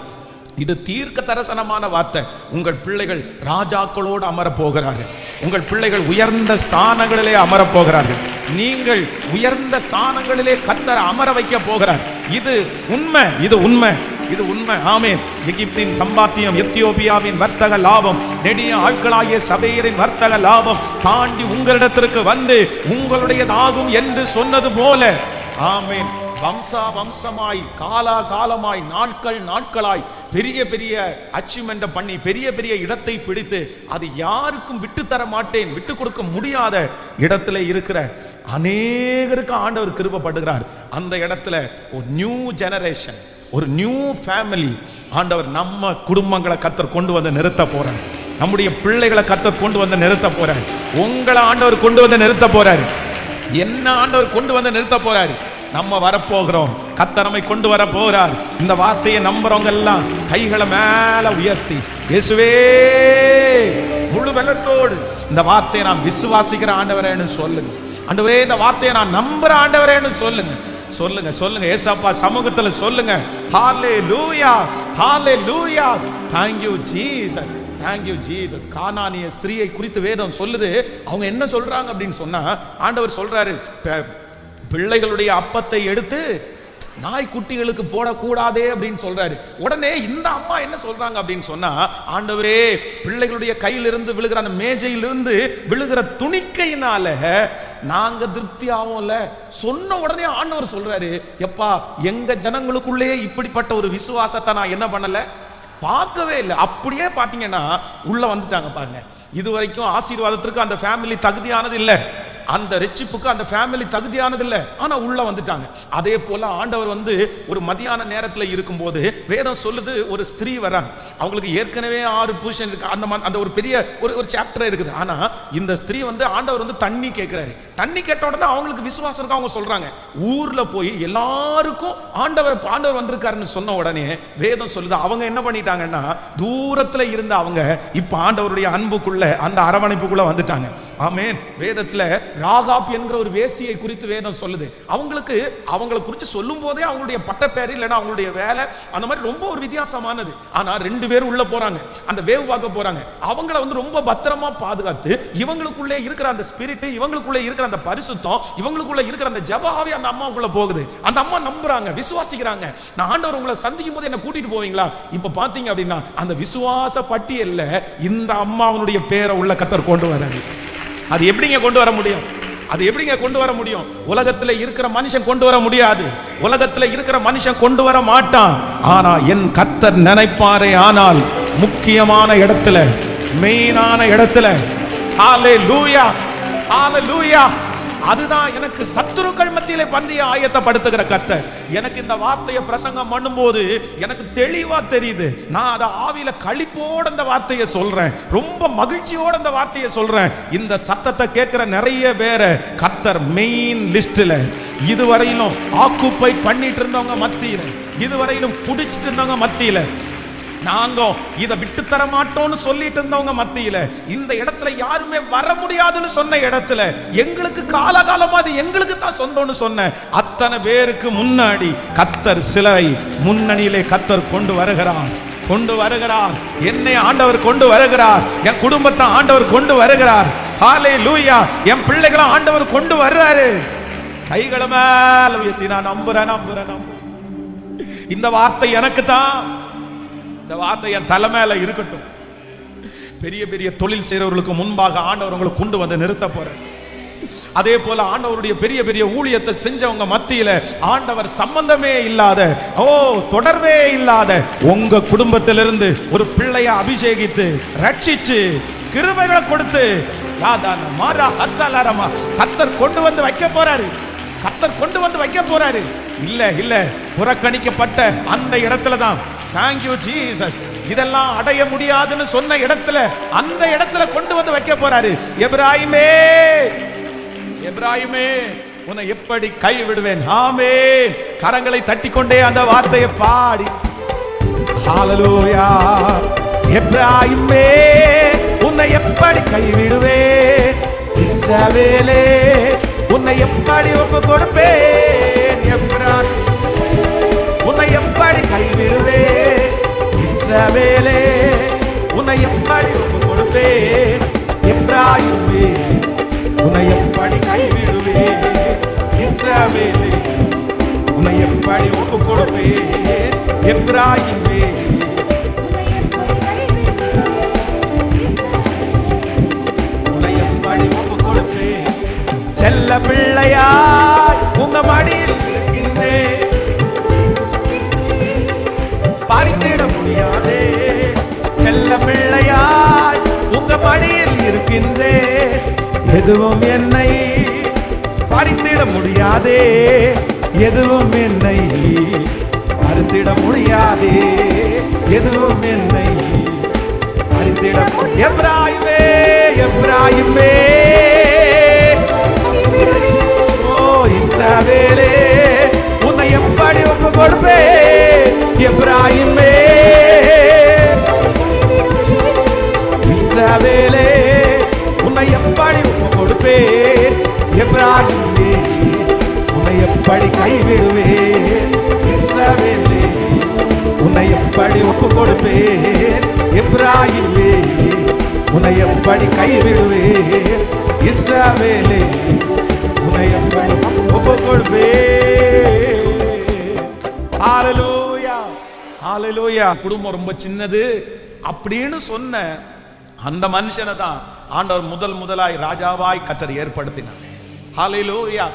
இது தீர்க்க தரிசனமான வார்த்தை. உங்கள் பிள்ளைகள் ராஜாக்களோடு அமரப் போகிறார்கள், உங்கள் பிள்ளைகள் உயர்ந்த ஸ்தானங்களிலே அமரப் போகிறார்கள், நீங்கள் உயர்ந்த ஸ்தானங்களிலே கர்த்தர் அமர வைக்க போகிறார். இது உண்மை, இது உண்மை, இது உண்மை. ஆமென். எகிப்தின் சம்பாத்தியம், எத்தியோப்பியாவின் வர்த்தக லாபம், நெடிய ஆட்களாகிய சபையரின் வர்த்தக லாபம் தாண்டி உங்களிடத்திற்கு வந்து உங்களுடையதாகும் என்று சொன்னது போல, ஆமென், வம்சமாய் காலா காலமாய் நாட்களாய் பெரிய பெரிய அச்சீவ்மெண்ட் பண்ணி பெரிய பெரிய இடத்தை பிடித்து அது யாருக்கும் விட்டு தர மாட்டேன், விட்டு கொடுக்க முடியாத இடத்துல இருக்கிற அநேகருக்கு ஆண்டவர் கிருபைப்படுகிறார். அந்த இடத்துல ஒரு நியூ ஜெனரேஷன், ஒரு நியூ ஃபேமிலி ஆண்டவர் நம்ம குடும்பங்களை கர்த்தர் கொண்டு வந்து நிறுத்த போறார். நம்முடைய பிள்ளைகளை கர்த்தர் கொண்டு வந்து நிறுத்த போறார். உங்களை ஆண்டவர் கொண்டு வந்து நிறுத்த போறார். என்ன ஆண்டவர் கொண்டு வந்து நிறுத்த போறார்? நம்ம வரப்போகிறோம். கர்த்தர் நம்மை கொண்டு வர போகிறார். இந்த வார்த்தையை நம்புறவங்க எல்லாம் கைகளை மேல உயர்த்தி, இயேசுவே முழு பலத்தோடு இந்த வார்த்தையை நான் விசுவாசிக்கிற ஆண்டவரேன்னு சொல்லுங்க. ஆண்டவரே இந்த வார்த்தையை நான் நம்புற ஆண்டவரேன்னு சொல்லுங்க. சொல்லுங்க சொல்லுங்க ஏசப்பா சமூகத்துல சொல்லுங்க. ஹalleluya ஹalleluya. thank you jesus, thank you jesus. கானானிய ஸ்திரீயை குறித்து வேதம் சொல்லுது. அவங்க என்ன சொல்றாங்க அப்படின்னு சொன்னா, ஆண்டவர் சொல்றாரு, பிள்ளைகளுடைய அப்பத்தை எடுத்து நாய்க்குட்டிகளுக்கு போடக்கூடாதே அப்படின்னு சொல்றாரு. உடனே இந்த அம்மா என்ன சொல்றாங்க அப்படின்னு சொன்னா, ஆண்டவரே பிள்ளைகளுடைய கையிலிருந்து விழுகிற அந்த மேஜையிலிருந்து விழுகிற துணிக்கையினால நாங்க திருப்தி ஆவோம்ல. சொன்ன உடனே ஆண்டவர் சொல்றாரு, எப்பா எங்க ஜனங்களுக்குள்ளே இப்படிப்பட்ட ஒரு விசுவாசத்தை நான் என்ன பண்ணல, பார்க்கவே இல்லை. அப்படியே பாத்தீங்கன்னா உள்ள வந்துட்டாங்க பாருங்க. இதுவரைக்கும் ஆசீர்வாதத்திற்கு அந்த ஃபேமிலி தகுதியானது இல்லை, அந்த ரட்சிப்புக்கு அந்த ஃபேமிலி தகுதியானது இல்லை, ஆனா உள்ள வந்துட்டாங்க. அதே போல ஆண்டவர் ஒரு மதியான நேரத்தில் இருக்கும்போது வேதம் சொல்லுது, ஒரு ஸ்திரீ வராங்க. அவங்களுக்கு ஏற்கனவே 6 புருஷன் இருக்கு. அந்த ஒரு பெரிய ஒரு சாப்டர் இருக்குது. ஆனா இந்த ஸ்திரீ ஆண்டவர் தண்ணி கேட்கிறாரு. தண்ணி கேட்ட உடனே அவங்களுக்கு விசுவாசம் இருக்கு. அவங்க சொல்றாங்க, ஊர்ல போய் எல்லாருக்கும் ஆண்டவர் வந்திருக்காருன்னு சொன்ன உடனே வேதம் சொல்லுது, அவங்க என்ன பண்ணிட்டாங்கன்னா தூரத்துல இருந்த அவங்க இப்ப ஆண்டவருடைய அன்புக்குள்ள, அந்த அரவணைப்புக்குள்ள வந்துட்டாங்க. ஆமென். வேதத்துல ராகாப் என்கிற ஒரு வேசியை குறித்து வேதம் சொல்லுது. அவங்களை குறித்து சொல்லும் போதே அவங்களுடைய பட்டப்பேர் இல்லைன்னா அவங்களுடைய வேலை அந்த மாதிரி ரொம்ப ஒரு வித்தியாசமானது. ஆனா 2 பேரும் உள்ள போறாங்க, அந்த வேவு பார்க்க போறாங்க. அவங்கள ரொம்ப பத்திரமா பாதுகாத்து, இவங்களுக்குள்ளே இருக்கிற அந்த ஸ்பிரிட், இவங்களுக்குள்ளே இருக்கிற அந்த பரிசுத்தம், இவங்களுக்குள்ள இருக்கிற அந்த ஜெபஆவி அந்த அம்மாவுக்குள்ள போகுது. அந்த அம்மா நம்புறாங்க, விசுவாசிக்கிறாங்க. நான் ஆண்டவர் உங்களை சந்திக்கும் போது என்ன கூட்டிட்டு போவீங்களா? இப்ப பாத்தீங்க அப்படின்னா அந்த விசுவாச பட்டியல்ல இந்த அம்மாவுடைய பேரை உள்ள கர்த்தர் கொண்டு வராரு. அது எப்படிங்க கொண்டு வர முடியும்? அது எப்படிங்க கொண்டு வர முடியும்? உலகத்துல இருக்கிற மனுஷன் கொண்டு வர முடியாது, உலகத்துல இருக்கிற மனுஷன் கொண்டு வர மாட்டான். ஆனா என் கர்த்தர் நினைப்பாரே ஆனால் முக்கியமான இடத்துல, மெயினான இடத்துல, ஹalleluya ஹalleluya. அதுதான் எனக்கு சத்துருக்கள் மத்தியிலே பந்தியை ஆயத்தப்படுத்துகிற கர்த்தர். எனக்கு இந்த வார்த்தையை பிரசங்கம் பண்ணும்போது எனக்கு தெளிவா தெரியுது. நான் அதை ஆவியில களிப்போட இந்த வார்த்தையை சொல்றேன், ரொம்ப மகிழ்ச்சியோட இந்த வார்த்தையை சொல்றேன். இந்த சத்தத்தை கேட்கிற நிறைய பேரை கர்த்தர் மெயின் லிஸ்ட்ல, இதுவரையிலும் ஆக்குப்பை பண்ணிட்டு இருந்தவங்க மத்தியில, இதுவரையிலும் குடிச்சிட்டு இருந்தவங்க மத்தியில, நாங்க இதை விட்டு தர மாட்டோம்னு சொல்லிட்டு இருந்தவங்க மத்தியில, இந்த இடத்துல யாருமே வர முடியாதுன்னு சொன்ன இடத்துல, எங்களுக்கு காலகாலமா அது எங்களுக்கு தான் சொந்தம்னு சொன்ன அத்தனை பேருக்கு முன்னாடி கர்த்தர் சிலரை முன்னணியிலே கர்த்தர் கொண்டு வருகிறார், கொண்டு வருகிறார். என்னை ஆண்டவர் கொண்டு வருகிறார், என் குடும்பத்தை ஆண்டவர் கொண்டு வருகிறார். ஹalleluya. என் பிள்ளைகளை ஆண்டவர் கொண்டு வர்றாரு. கைகளை மேல உயர்த்தி நான் நம்புறேன். இந்த வார்த்தை எனக்கு தான், இந்த வார்த்தை என் தலை மேல இருக்கட்டும். பெரிய பெரிய தொழில் செய்றவர்களுக்கு முன்பாக ஆண்டவர் உங்களை கொண்டு வந்து நிறுத்த போறார். அதே போல ஆண்டவருடைய பெரிய பெரிய ஊழியத்தை செஞ்சவங்க மத்தியில ஆண்டவர் சம்பந்தமே இல்லாத, தொடர்பே இல்லாத உங்க குடும்பத்திலிருந்து ஒரு பிள்ளையை அபிஷேகித்து ரட்சிச்சு கிருபைகளை கொடுத்து கர்த்தர் கொண்டு வந்து வைக்க போறாரு. கர்த்தர் கொண்டு வந்து வைக்க போறாரு. இல்ல புறக்கணிக்கப்பட்ட அந்த இடத்துல தான், thank you jesus, இதெல்லாம் அடைய முடியாதுன்னு சொன்ன இடத்துல, அந்த இடத்துல கொண்டு வந்து வைக்க போறாரு. எபிராயிமே உன்னை எப்படி கை விடுவேன். ஆமென். கரங்களை தட்டிக்கொண்டே அந்த வார்த்தையை பாடி ஹalleluya. எபிராயிமே உன்னை எப்படி கை விடுவேன், இஸ்ரவேலே உன்னை எப்படி ஒப்பு கொடுப்பேன், எபிராயிம் உன்னை எப்படி கைவிடுவேன், இஸ்ரவேலே உன்னை எப்படி ஒப்பு கொடுப்பேன், எபிராயிமே உன்னை எப்படி கைவிடுவேன், இஸ்ரவேலே உன்னை எப்படி ஒப்பு கொடுப்பேன், எபிராயிமே உன்னை எப்படி ஒப்பு கொடுப்பேன். செல்ல பிள்ளையாய் உங்க மடியில் இருக்கின்றேன், பறித்திட முடியாதே. செல்ல பிள்ளையாய் உங்க மடியில் இருக்கின்றேன், எதுவும் என்னை பறித்திட முடியாதே, எதுவும் என்னை பறித்திட முடியாதே, எதுவும் என்னை பறித்திட. எபிராயிமே இஸ்ரவேலே எப்ராயிமே இஸ்ரவேலே உன்னை எப்படி ஒப்பு கொடுப்பேன், எப்ராயிமே உன்னை எப்படி கைவிடுவேன், இஸ்ரவேலே உன்னை எப்படி ஒப்பு கொடுப்பேன், எப்ராயிமே உன்னை எப்படி கைவிடுவேன், இஸ்ரவேலே உன்னை எப்படி ஒப்பு கொடுப்பேன். ஹல்லேலூயா ஹல்லேலூயா. குடும்பம் ரொம்ப சின்னது அப்படின்னு சொன்ன அந்த மனுஷனை தான் ஆண்டவர் முதலாய் ராஜாவாய் கர்த்தர் ஏற்படுத்தினார். ஹல்லேலூயா.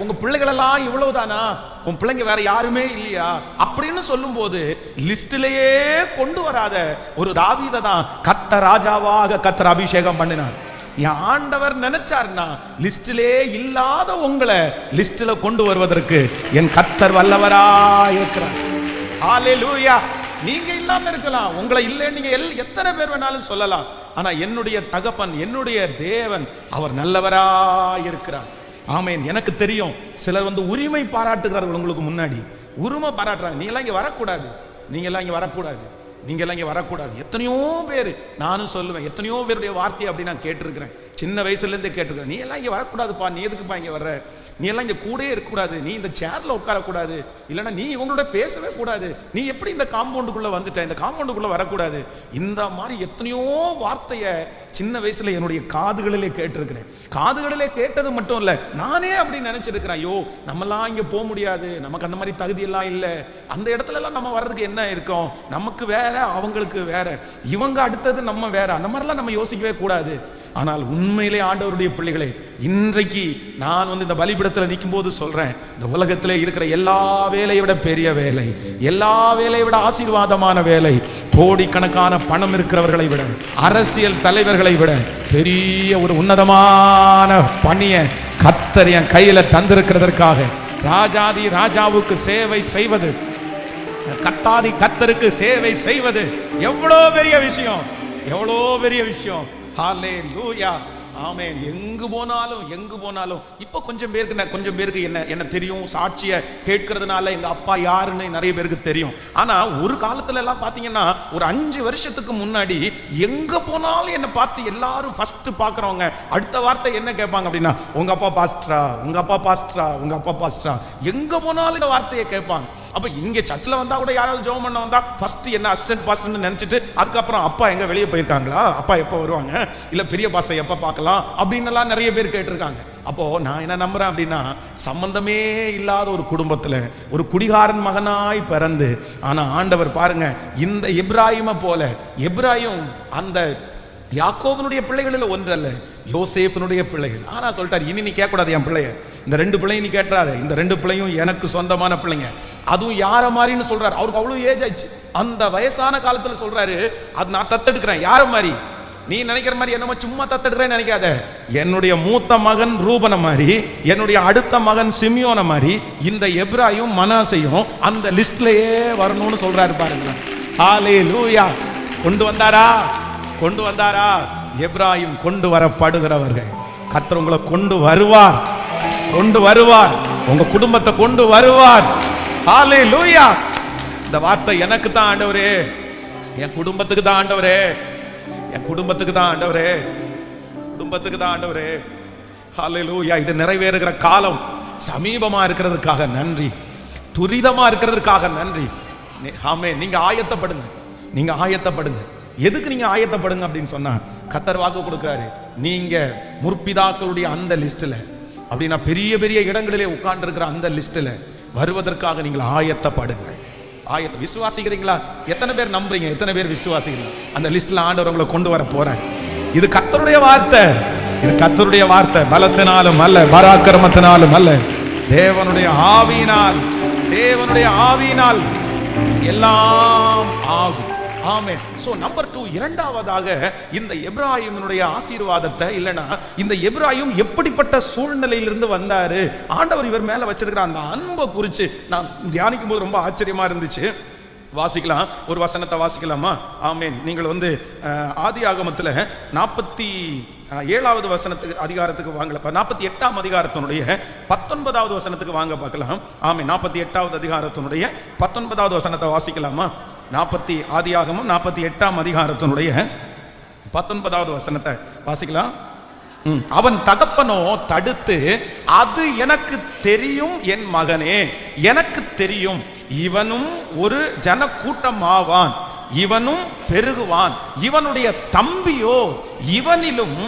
உங்க பிள்ளைகள் எல்லாம் இவ்வளவுதானா, உன் பிள்ளைங்க வேற யாருமே இல்லையா அப்படின்னு சொல்லும் போது லிஸ்டிலேயே கொண்டு வராத ஒரு தாவீதை தான் கர்த்தர் ராஜாவாக கர்த்தர் அபிஷேகம் பண்ணினார். என் ஆண்டவர் நினைச்சார்னா லிஸ்டிலே இல்லாத உங்களை லிஸ்டில கொண்டு வருவதற்கு என் கர்த்தர் வல்லவராய் இருக்கிறார். ஹல்லேலூயா. நீங்க இல்லாம இருக்கலாம், உங்களை இல்லை நீங்க எத்தனை பேர் வேணாலும் சொல்லலாம், ஆனா என்னுடைய தகப்பன் என்னுடைய தேவன் அவர் நல்லவராய் இருக்கிறார். ஆமேன். எனக்கு தெரியும் சிலர் உரிமை பாராட்டுகிறார்கள், உங்களுக்கு முன்னாடி உரிமை பாராட்டுறாங்க, நீங்க எல்லாம் இங்க வரக்கூடாது, நீங்க எல்லாம் இங்க வரக்கூடாது, நீங்க எல்லாம் இங்க வரக்கூடாது. எத்தனையோ பேர், நானும் சொல்லுவேன், எத்தனையோ பேருடைய வார்த்தை அப்படி நான் கேட்டிருக்கிறேன், சின்ன வயசுல இருந்தே கேட்டிருக்கிறேன். நீ எல்லாம் இங்க வரக்கூடாதுப்பா, நீ எதுக்குப்பா இங்க வர்ற, நீ எல்லாம் இங்க கூடயே இருக்கக்கூடாது, நீ இந்த சேர்ல உட்காரக்கூடாது, இல்லைன்னா நீ இவங்களோட பேசவே கூடாது, நீ எப்படி இந்த காம்பவுண்டுக்குள்ள வந்துட்ட, இந்த காம்பவுண்டுக்குள்ள வரக்கூடாது. இந்த மாதிரி எத்தனையோ வார்த்தையை சின்ன வயசுல என்னுடைய காதுகளிலே கேட்டிருக்கிறேன். காதுகளிலே கேட்டது மட்டும் இல்ல, நானே அப்படி நினைச்சிருக்கிறேன், ஐயோ நம்மலாம் இங்க போக முடியாது, நமக்கு அந்த மாதிரி தகுதி எல்லாம் இல்லை, அந்த இடத்துல எல்லாம் நம்ம வர்றதுக்கு என்ன இருக்கும், நமக்கு வேற அவங்களுக்கு வேற, இவங்க அடுத்தது நம்ம வேற, அந்த மாதிரிலாம் நம்ம யோசிக்கவே கூடாது. ஆனால் உண்மையிலே ஆண்டவருடைய பிள்ளைகளே, இன்றைக்கு நான் இந்த பலிபீடத்தில் நிற்கும் போது சொல்றேன், இந்த உலகத்திலே இருக்கிற எல்லா வேலையை விட பெரிய வேலை, எல்லா வேலையை விட ஆசீர்வாதமான வேலை, கோடிக்கணக்கான பணம் இருக்கிறவர்களை விட, அரசியல் தலைவர்களை விட பெரிய ஒரு உன்னதமான பணியை கர்த்தர் என் கையில தந்திருக்கிறதற்காக ராஜாதி ராஜாவுக்கு சேவை செய்வது, கர்த்தாதி கர்த்தருக்கு சேவை செய்வது எவ்வளவு பெரிய விஷயம், எவ்வளவு பெரிய விஷயம். ஹல்லேலூயா. ஆமென். எங்கு போனாலும் இப்ப கொஞ்சம் பேருக்கு என்ன தெரியும், சாட்சிய கேட்கறதுனால எங்க அப்பா யாருன்னு நிறைய பேருக்கு தெரியும். ஆனா ஒரு காலத்துல எல்லாம் பாத்தீங்கன்னா, ஒரு 5 வருஷத்துக்கு முன்னாடி எங்க போனாலும் என்ன பார்த்து எல்லாரும் ஃபர்ஸ்ட் பாக்குறவங்க அடுத்த வார்த்தை என்ன கேட்பாங்க அப்படின்னா, உங்க அப்பா பாஸ்டரா, உங்க அப்பா பாஸ்டரா, உங்க அப்பா பாஸ்டரா, எங்க போனாலும் இந்த வார்த்தையை கேட்பாங்க. அப்ப இங்க சர்ச்சில் வந்தா கூட யாராவது ஜெபம் பண்ண வந்தா ஃபர்ஸ்ட் என்ன அசிஸ்டன்ட் பாஸ்டர்னு நினைச்சிட்டு, அதுக்கப்புறம் அப்பா எங்க வெளியே போயிருக்காங்களா, அப்பா எப்ப வருவாங்க, இல்ல பெரிய பாஸ்டர் எப்ப பார்க்கலாம் அப்படின்னு எல்லாம் நிறைய பேர் கேட்டிருக்காங்க. அப்போ நான் என்ன நம்புறேன் அப்படின்னா, சம்பந்தமே இல்லாத ஒரு குடும்பத்துல ஒரு குடிகாரன் மகனாய் பிறந்து, ஆனா ஆண்டவர் பாருங்க, இந்த எப்ராயிமை போல, எப்ராயிம் அந்த யாக்கோபனுடைய பிள்ளைகளில் ஒன்றல்ல, யோசேப்பினுடைய பிள்ளைகள். ஆனா சொல்லிட்டார், இனி நீ கேட்கக்கூடாது என் பிள்ளைய, இந்த 2 பிள்ளையும் நீ கேட்டாத, இந்த 2 பிள்ளையும் எனக்கு சொந்தமான பிள்ளைங்க. அதுவும் யார மாதிரின்னு சொல்றாரு, அவருக்கு அவ்வளவு ஏஜ் ஆயிடுச்சு, அந்த வயசான காலத்துல சொல்றாரு, அது நான் தத்தெடுக்கிறேன். யார மாதிரி, நீ நினைக்கிற மாதிரி என்னமோ சும்மா தத்தெடுக்கிறேன்னு நினைக்காத, என்னுடைய மூத்த மகன் ரூபன மாதிரி, என்னுடைய அடுத்த மகன் சிமியோன மாதிரி, இந்த எப்ராயும் மனாசையும் அந்த லிஸ்ட்லயே வரணும்னு சொல்றாரு பாருங்க. ஹல்லேலூயா. கொண்டு வந்தாரா எப்ராயிம் கொண்டு வரப்படுகிறவர்கள், கர்த்தர் உங்களை கொண்டு வருவார், உங்க குடும்பத்தை கொண்டு வருவார். ஹல்லேலூயா. இந்த வார்த்தை எனக்கு தான் ஆண்டவரே, என் குடும்பத்துக்கு தான் ஆண்டவரே, என் குடும்பத்துக்கு தான் ஆண்டவரே, குடும்பத்துக்கு தான் ஆண்டவரே. ஹல்லேலூயா. இது நிறைவேறுகிற காலம் சமீபமா இருக்கிறதுக்காக நன்றி, துரிதமா இருக்கிறதுக்காக நன்றி. ஆமென். நீங்க ஆயத்தப்படுங்க. எதுக்கு நீங்க ஆயத்தப்படுங்க அப்படின்னு சொன்னா, கர்த்தர் வாக்கு கொடுக்கிறாரு, நீங்க முற்பிதாக்களுடைய அந்த லிஸ்ட்ல, அப்படின்னா பெரிய பெரிய இடங்களிலே உட்கார்ந்து இருக்கிற அந்த லிஸ்ட்ல வருவதற்காக நீங்கள் ஆயத்தப்படுங்க. விசுவாசிக்கிறீங்களா? எத்தனை பேர் நம்புறீங்க? எத்தனை பேர் விசுவாசிக்கிறீங்க? அந்த லிஸ்ட்ல ஆண்டவர் உங்களை கொண்டு வர போறார். இது கர்த்தருடைய வார்த்தை, இது கர்த்தருடைய வார்த்தை. பலத்தினாலும் அல்ல, பராக்கிரமத்தினாலும் அல்ல, தேவனுடைய ஆவியினால் எல்லாம் ஆகும். ஆமென். சோ நம்பர் 2, இரண்டாவதாக இந்த எப்ராயிமினுடைய ஆசீர்வாதத்தை, இல்லனா இந்த எப்ராயிம் எப்படிப்பட்ட சூழ்நிலையிலிருந்து வந்தாரு, ஆண்டவர் இவர் மேல வச்சிருக்கிற அந்த அன்பை குறித்து நான் தியானிக்கும் போது ரொம்ப ஆச்சரியமா இருந்துச்சு. வாசிக்கலாம், ஒரு வசனத்தை வாசிக்கலாமா? ஆமென். நீங்கள் ஆதியாகமத்தில் 7வது வசனத்துக்கு அதிகாரத்துக்கு வாங்கல, 48ஆம் அதிகாரத்தினுடைய 19வது வசனத்துக்கு வாங்க பார்க்கலாம். ஆமே, 48வது அதிகாரத்தினுடைய 19வது வசனத்தை வாசிக்கலாமா? ஆதியாகமம் 48ஆம் அதிகாரத்தினுடைய 19வது வசனத்தை வாசிக்கலாம். அவன் தகப்பனோ தடுத்து, அது எனக்கு தெரியும் என் மகனே, எனக்கு தெரியும், இவனும் ஒரு ஜன கூட்டம் ஆவான், இவனும் பெருகுவான், இவனுடைய தம்பியோ இவனிலும்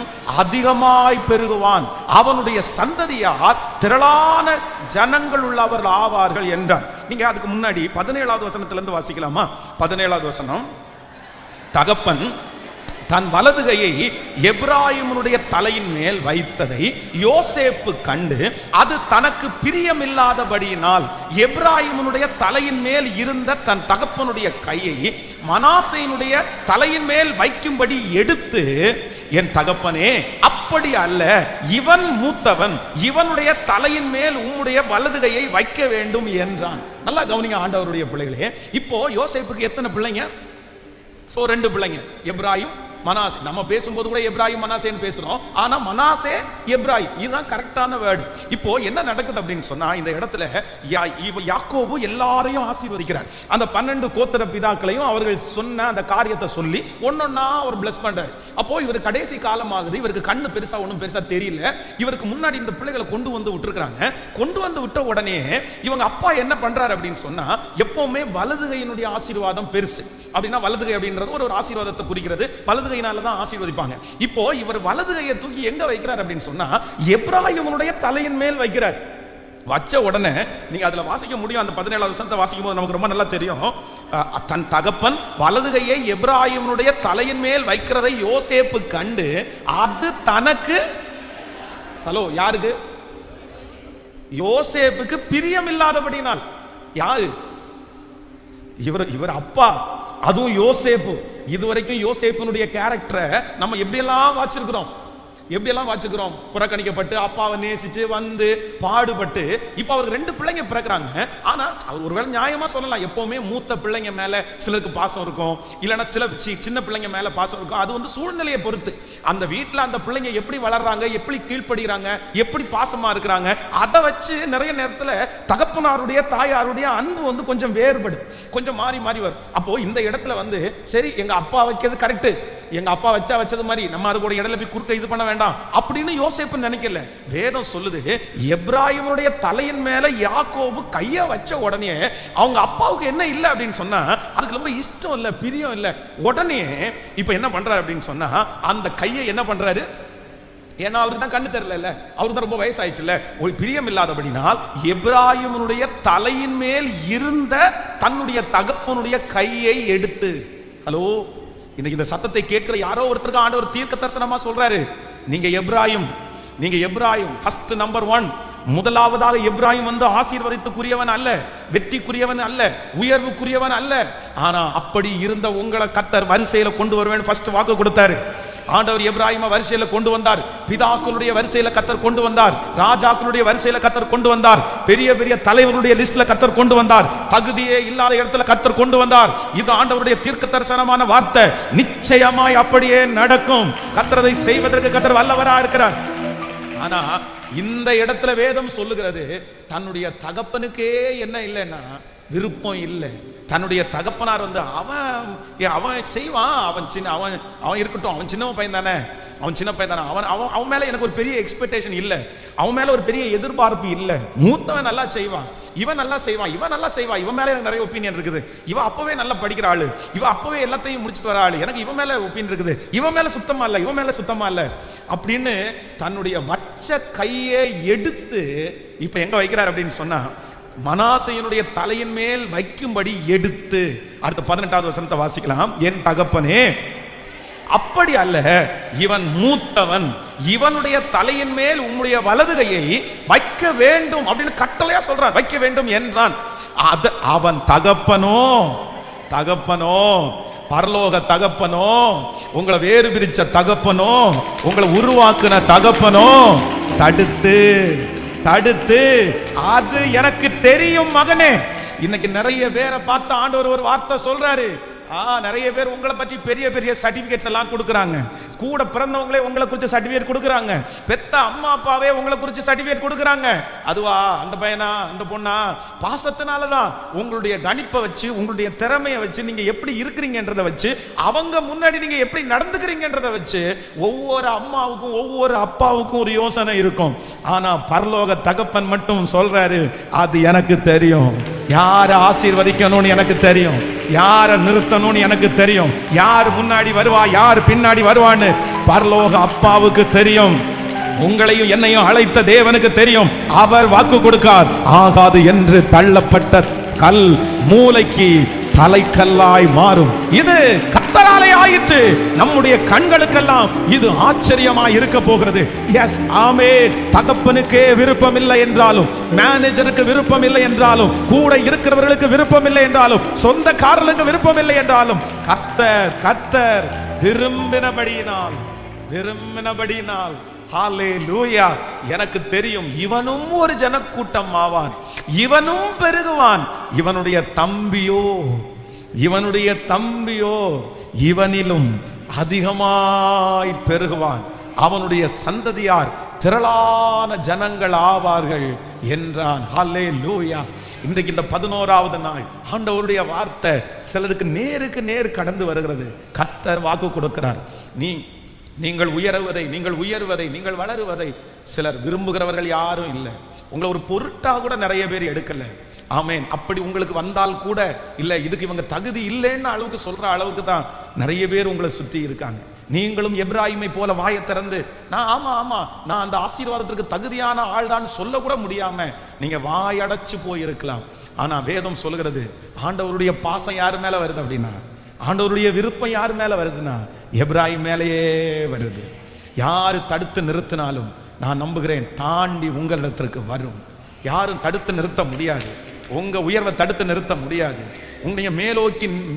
அதிகமாய் பெருகுவான், அவனுடைய சந்ததியார் திரளான ஜனங்கள் உள்ளவர்கள் ஆவார்கள் என்றார். நீங்க அதுக்கு முன்னாடி 17வது வசனத்திலிருந்து வாசிக்கலாமா? 17வது வசனம், தகப்பன் தன் வலதுகையை எப்ராயிமுடைய தலையின் மேல் வைத்ததை யோசேப்பு கண்டு, அது தனக்கு பிரியமில்லாதபடியினால் எப்ராயிமுடைய தலையின் மேல் இருந்த தன் தகப்பனுடைய கையை மனாசேயினுடைய தலையின் மேல் வைக்கும்படி எடுத்து, என் தகப்பனே அப்படி அல்ல, இவன் மூத்தவன், இவனுடைய தலையின் மேல் உம்முடைய வலதுகையை வைக்க வேண்டும் என்றான். நல்லா கவனிங்க ஆண்டவருடைய பிள்ளைகளே. இப்போ யோசேப்புக்கு எத்தனை பிள்ளைங்க? 2 பிள்ளைங்க, எப்ராயிம், மனாசே. நம்ம பேசும்போது கூட எப்ராயிம் மனாசேன்னு பேசுறோம், ஆனா மனாசே எப்ராயிம் இதுதான் கரெக்டான வேர்டு. இப்போ என்ன நடக்குது அப்படின்னு சொன்னா, இந்த இடத்துல யாக்கோபு எல்லாரையும் ஆசீர்வதிக்கிறார். அந்த 12 கோத்திர பிதாக்களையும் அவர்கள் சொன்ன அந்த காரியத்தை சொல்லி ஒன்னொன்னா அவர் பிளஸ் பண்றாரு. அப்போ இவர் கடைசி காலம் ஆகுது, இவருக்கு கண்ணு பெருசா ஒன்றும் பெருசா தெரியல. இவருக்கு முன்னாடி இந்த பிள்ளைகளை கொண்டு வந்து விட்டுருக்காங்க. கொண்டு வந்து விட்ட உடனே இவங்க அப்பா என்ன பண்றாரு அப்படின்னு சொன்னா, எப்பவுமே வலதுகையினுடைய ஆசீர்வாதம் பெருசு. அப்படின்னா வலதுகை அப்படின்றது ஒரு ஆசீர்வாதத்தை குறிக்கிறது, வலதுகையினால தான் ஆசீர்வதிப்பாங்க. இப்போ இவர் வலதுகையை தூக்கி எங்க வைக்கிறார் அப்படின்னு சொன்னா, எப்ராயிமுடைய தலையின் மேல் வைக்கிறார். வச்ச உடனே நீங்க அதுல வாசிக்க முடியும், அந்த 17வது வசனத்தை வாசிக்கும் போது நமக்கு ரொம்ப நல்லா தெரியும். தன் தகப்பன் வலதுகையை எப்ராயிமுடைய தலையின் மேல் வைக்கிறதை யோசேப்பு கண்டு, அது தனக்கு, ஹலோ யாருக்கு? யோசேப்புக்கு பிரியம் இல்லாதபடினால். யாரு? இவர் அப்பா, அதுவும் யோசேப்பு. இதுவரைக்கும் யோசேப்பினுடைய கேரக்டரை நம்ம எப்படியெல்லாம் வாச்சிருக்கிறோம்? புறக்கணிக்கப்பட்டு, அப்பாவை நேசிச்சு வந்து பாடுபட்டு, இப்ப அவருக்கு 2 பிள்ளைங்க பிறக்கிறாங்க. ஆனா அவர் ஒருவேளை நியாயமா சொல்லலாம், எப்பவுமே மூத்த பிள்ளைங்க மேல சிலருக்கு பாசம் இருக்கும், இல்லைன்னா சில சின்ன பிள்ளைங்க மேல பாசம் இருக்கும். அது வந்து சூழ்நிலையை பொறுத்து. அந்த வீட்டுல அந்த பிள்ளைங்க எப்படி வளர்றாங்க, எப்படி கீழ்ப்படுகிறாங்க, எப்படி பாசமா இருக்கிறாங்க, அதை வச்சு நிறைய நேரத்துல தகப்பனாருடைய தாயாருடைய அன்பு வந்து கொஞ்சம் வேறுபடும், கொஞ்சம் மாறி மாறி வரும். அப்போ இந்த இடத்துல வந்து சரி, எங்க அப்பா வைக்கிறது கரெக்ட், எங்க அப்பா வச்சது மாதிரி நம்ம அது கூட இடத்துல போய் குறுக்க இது பண்ண வேண்டாம் அப்படின்னு யோசேப்பு நினைக்கல. வேதம் சொல்லுது, எப்ராயிமுடைய தலையின் மேல யாக்கோபு கைய வச்ச உடனே அவங்க அப்பாவுக்கு என்ன இல்லை அப்படின்னு சொன்னா, அதுக்கு ரொம்ப இஷ்டம் இல்லை, பிரியம் இல்லை. உடனே இப்ப என்ன பண்றாரு அப்படின்னு சொன்னா, அந்த கையை என்ன பண்றாரு? ஏன்னா அவருக்கு தான் கண்ணு தெரியல, அவருக்கு தான் ரொம்ப வயசாயிடுச்சுல்ல, ஒரு பிரியம் இல்லாதபடினால் எப்ராயிமுடைய தலையின் மேல் இருந்த தன்னுடைய தகப்பனுடைய கையை எடுத்து. ஹலோ, இன்னைக்கு இந்த சத்தத்தை கேட்கிற யாரோ ஒருத்தருக்கு ஆண்டவர் தீர்க்க தரிசனமா சொல்றாரு, நீங்க எப்ராயிம் ஃபர்ஸ்ட் நம்பர் 1, முதலாவதாக எப்ராயிம் வந்து ஆசீர்வாதத்துக்குரியவன் அல்ல, வெற்றிக்குரியவன் அல்ல, உயர்வுக்குரியவன் அல்ல. ஆனா அப்படி இருந்த உங்களை கர்த்தர் வரிசையில கொண்டு வருவேன் ஃபர்ஸ்ட் வாக்கு கொடுத்தாரு. ஆண்டவர் எப்ராயிமை வரிசையில கொண்டு வந்தார், பிதாக்களுடைய வரிசையில கர்த்தர் கொண்டு வந்தார், ராஜாக்களுடைய வரிசையில கர்த்தர் கொண்டு வந்தார், பெரிய பெரிய தலைவர்களுடைய லிஸ்ட்ல கர்த்தர் கொண்டு வந்தார், தகுதியே இல்லாத இடத்துல கர்த்தர் கொண்டு வந்தார். இது ஆண்டவருடைய தீர்க்க தரிசனமான வார்த்தை. நிச்சயமாய் அப்படியே நடக்கும். கர்த்தர் அதை செய்வதற்கு கர்த்தர் வல்லவரா இருக்கிறார். ஆனா இந்த இடத்துல வேதம் சொல்லுகிறது, தன்னுடைய தகப்பனுக்கே என்ன இல்லைன்னா விருப்பம் இல்லை. தன்னுடைய தகப்பனார் வந்து அவன் செய்வான், அவன் இருக்கட்டும், அவன் சின்ன பையன் தானே, அவன் மேல எனக்கு ஒரு பெரிய எக்ஸ்பெக்டேஷன் இல்லை, அவன் மேல ஒரு பெரிய எதிர்பார்ப்பு இல்லை. மூத்தவன் நல்லா செய்வான், இவன் நல்லா செய்வான், இவன் மேல எனக்கு நிறைய ஒப்பீனியன் இருக்குது, இவன் அப்பவே நல்லா படிக்கிற ஆளு, இவன் அப்பவே எல்லாத்தையும் முடிச்சுட்டு வர ஆளு, எனக்கு இவன் மேல ஒப்பீனியன் இருக்குது, இவன் மேல சுத்தமா இல்ல அப்படின்னு தன்னுடைய வச்ச கையை எடுத்து இப்ப எங்க வைக்கிறார் அப்படின்னு சொன்னா, மனாசேயினுடைய தலையின் மேல் வைக்கும்படி எடுத்து. அடுத்த 18வது வசனத்தை வாசிக்கலாம். என் தகப்பனே அப்படி அல்ல, இவன் மூத்தவன், இவனுடைய தலையின் மேல் உம்முடைய வலதுகையை வைக்க வேண்டும் அப்படின்னு கட்டளையா சொல்றான், வைக்க வேண்டும் என்றான். அவன் தகப்பனோ பரலோக தகப்பனோ, உங்களை வேறு பிரிச்ச தகப்பனோ, உங்களை உருவாக்குன தகப்பனோ தடுத்து அது எனக்கு தெரியும் மகனே. இன்னைக்கு நிறைய பேரை பார்த்து ஆண்டவர் ஒரு வார்த்தை சொல்றாரு. நிறைய பேர் உங்களை பற்றி பெரிய பெரிய சர்டிபிகேட்ஸ் எல்லாம் கொடுக்குறாங்க, கூட பிறந்தவங்களே உங்களை குறித்து சர்டிபிகேட் கொடுக்குறாங்க, பெத்த அம்மா அப்பாவே உங்களை குறித்து சர்டிபிகேட் கொடுக்குறாங்க. அதுவா அந்த பையனா அந்த பொண்ணா? பாசத்தினாலதான். உங்களுடைய கணிப்பை வச்சு, உங்களுடைய திறமையை வச்சு, நீங்க எப்படி இருக்கிறீங்கன்றதை வச்சு, அவங்க முன்னாடி நீங்க எப்படி நடந்துக்கிறீங்கன்றதை வச்சு ஒவ்வொரு அம்மாவுக்கும் ஒவ்வொரு அப்பாவுக்கும் ஒரு யோசனை இருக்கும். ஆனா பரலோக தகப்பன் மட்டும் சொல்றாரு, அது எனக்கு தெரியும். யாரை ஆசீர்வதிக்கணும்னு எனக்கு தெரியும், யாரை நிறுத்தணும்னு எனக்கு தெரியும், யார் முன்னாடி வருவா யார் பின்னாடி வருவான்னு பரலோக அப்பாவுக்கு தெரியும். உங்களையும் என்னையும் அழைத்த தேவனுக்கு தெரியும். அவர் வாக்கு கொடுக்கார். ஆகாது என்று தள்ளப்பட்ட கல் மூளைக்கு தலைக்கல்லாய் மாறும். இது கர்த்தராலே ஆயிற்று. நம்முடைய கண்களுக்கெல்லாம் இது ஆச்சரியமாய் இருக்க போகிறது. எஸ், ஆமென். தகப்பனுக்கே விருப்பம் இல்லை என்றாலும், மேனேஜருக்கு விருப்பம் இல்லை என்றாலும், கூட இருக்கிறவர்களுக்கு விருப்பம் இல்லை என்றாலும், சொந்தக்காரர்களுக்கு விருப்பம் இல்லை என்றாலும், கர்த்தர் விரும்பினபடியினால் ஹல்லேலூயா, எனக்கு தெரியும் இவனும் ஒரு ஜனக்கூட்டம் ஆவான், இவனும் பெருகுவான், இவனுடைய தம்பியோ இவனிலும் அதிகமாய் பெருகுவான், அவனுடைய சந்ததியார் திரளான ஜனங்கள் ஆவார்கள் என்றான். ஹல்லேலூயா. இன்றைக்கு இந்த 11வது நாள் ஆண்டவருடைய வார்த்தை சிலருக்கு நேருக்கு நேர் கடந்து வருகிறது. கர்த்தர் வாக்கு கொடுக்கிறார். நீங்கள் உயர்வதை நீங்கள் வளருவதை சிலர் விரும்புகிறவர்கள் யாரும் இல்லை. உங்களை ஒரு பொருட்டாக கூட நிறைய பேர் எடுக்கல. ஆமேன். அப்படி உங்களுக்கு வந்தால் கூட இல்லை, இதுக்கு இவங்க தகுதி இல்லைன்னு அளவுக்கு சொல்ற அளவுக்கு தான் நிறைய பேர் உங்களை சுற்றி இருக்காங்க. நீங்களும் எப்ராயிமை போல வாயை திறந்து நான் நான் அந்த ஆசீர்வாதத்திற்கு தகுதியான ஆள் தான் சொல்ல கூட முடியாம நீங்க வாயடைச்சு போயிருக்கலாம். ஆனா வேதம் சொல்லுகிறது, ஆண்டவருடைய பாசம் யார் மேல வருது அப்படின்னா, ஆண்டவருடைய விருப்பம் யார் மேல வருதுன்னா எப்ராயிம் மேலேயே வருது. யாரு தடுத்து நிறுத்தினாலும் நான் நம்புகிறேன் தாண்டி உங்களிடத்திற்கு வரும். யாரும் தடுத்து நிறுத்த முடியாது. உங்க உயர்வை தடுத்து நிறுத்த முடியாது. உங்களுடைய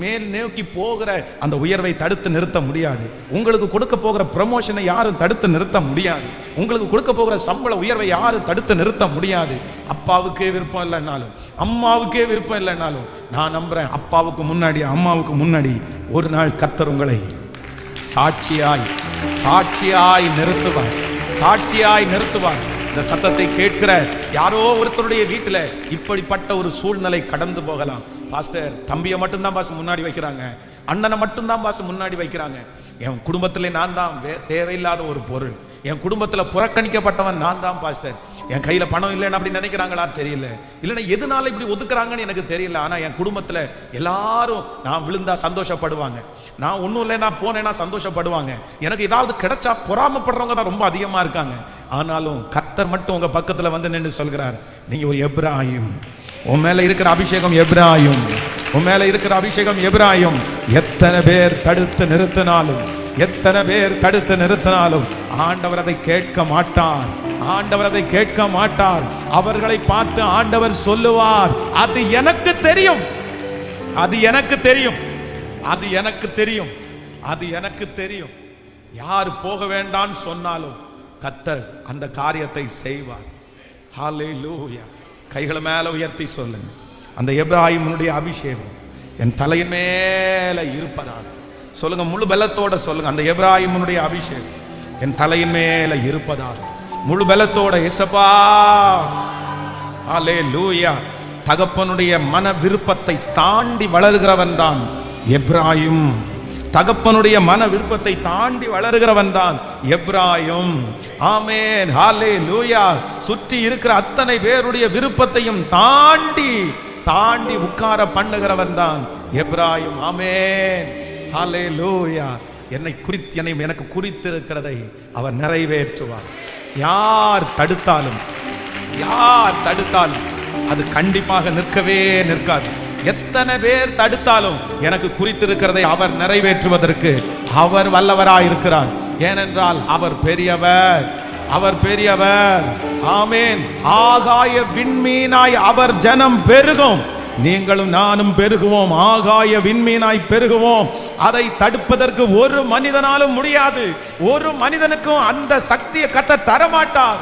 மேல் நோக்கி போகிற அந்த உயர்வை தடுத்து நிறுத்த முடியாது. உங்களுக்கு கொடுக்க போகிற ப்ரமோஷனை யாரும் தடுத்து நிறுத்த முடியாது. உங்களுக்கு கொடுக்க போகிற சம்பள உயர்வை யாரும் தடுத்து நிறுத்த முடியாது. அப்பாவுக்கே விருப்பம் இல்லைன்னாலும், அம்மாவுக்கே விருப்பம் இல்லைன்னாலும் நான் நம்புறேன், அப்பாவுக்கு முன்னாடி அம்மாவுக்கு முன்னாடி ஒரு நாள் கர்த்தர் உங்களை சாட்சியாய் நிறுத்துவார். இந்த சத்தத்தை கேட்கிற யாரோ ஒருத்தருடைய வீட்டில் இப்படிப்பட்ட ஒரு சூழ்நிலை கடந்து போகலாம். பாஸ்டர், தம்பியை மட்டும்தான் பாஸ் முன்னாடி வைக்கிறாங்க, அண்ணனை மட்டும்தான் பாஸ் முன்னாடி வைக்கிறாங்க. என் குடும்பத்தில் நான் தான் தேவையில்லாத ஒரு பொருள், என் குடும்பத்தில் புறக்கணிக்கப்பட்டவன் நான் தான் பாஸ்டர், என் கையில் பணம் இல்லைன்னு அப்படி நினைக்கிறாங்களா தெரியல, இல்லைன்னா எதனால இப்படி ஒதுக்குறாங்கன்னு எனக்கு தெரியல. ஆனால் என் குடும்பத்தில் எல்லாரும் நான் விழுந்தா சந்தோஷப்படுவாங்க, நான் ஒன்றும் இல்லைன்னா போனேன்னா சந்தோஷப்படுவாங்க, எனக்கு ஏதாவது கிடைச்சா பொறாமப்படுறவங்க தான் ரொம்ப அதிகமாக இருக்காங்க. ஆனாலும் கர்த்தர் மட்டும் உங்க பக்கத்தில் வந்து நின்று சொல்கிறார், நீங்க ஒரு எப்ராயிம், உன் மேல இருக்கிற அபிஷேகம் எப்ராயிம், உன் மேல இருக்கிற அபிஷேகம் எப்ராயிம். எத்தனை பேர் தடுத்து நிறுத்தினாலும் ஆண்டவர் அதை கேட்க மாட்டார். அவர்களை பார்த்து ஆண்டவர் சொல்லுவார், அது எனக்கு தெரியும். யார் போக வேண்டாம் சொன்னாலும் கர்த்தர் அந்த காரியத்தை செய்வார். ஹல்லேலூயா. கைகளை மேல உயர்த்தி சொல்லுங்க, அந்த எப்ராயிமுடைய அபிஷேகம் என் தலையின் மேல இருப்பதாக சொல்லுங்க. முழு பலத்தோட சொல்லுங்க, அந்த எப்ராயிமுடைய அபிஷேகம் என் தலையின் மேல இருப்பதாக முழு பலத்தோட. இயேசுப்பா, ஹல்லேலூயா. தகப்பனுடைய மன விருப்பத்தை தாண்டி வளர்கிறவன் தான் எப்ராயிம். தகப்பனுடைய மன விருப்பத்தை தாண்டி வளர்கிறவன் தான் எப்ராயிம். ஆமென், ஹல்லேலூயா. சுற்றி இருக்கிற அத்தனை பேருடைய விருப்பத்தையும் தாண்டி உட்கார பண்ணுகிறவன் தான் எப்ராயிம். ஆமென், ஹல்லேலூயா. எனக்கு குறித்திருக்கிறதை அவர் நிறைவேற்றுவார். யார் தடுத்தாலும் அது கண்டிப்பாக நிற்கவே நிற்காது. எத்தனை பேர் தடுத்தாலும் எனக்கு குறித்திருக்கிறதை அவர் நிறைவேற்றுவதற்கு அவர் வல்லவராயிருக்கிறார். ஏனென்றால் அவர் பெரியவர். ஆமென். ஆகாய விண்மீனாய் அவர் ஜனம் பெருகும், நீங்களும் நானும் பெருகுவோம், ஆகாய விண்மீனாய் பெருகுவோம். அதை தடுப்பதற்கு ஒரு மனிதனாலும் முடியாது. ஒரு மனிதனுக்கும் அந்த சக்தியை கர்த்தர் தரமாட்டார்.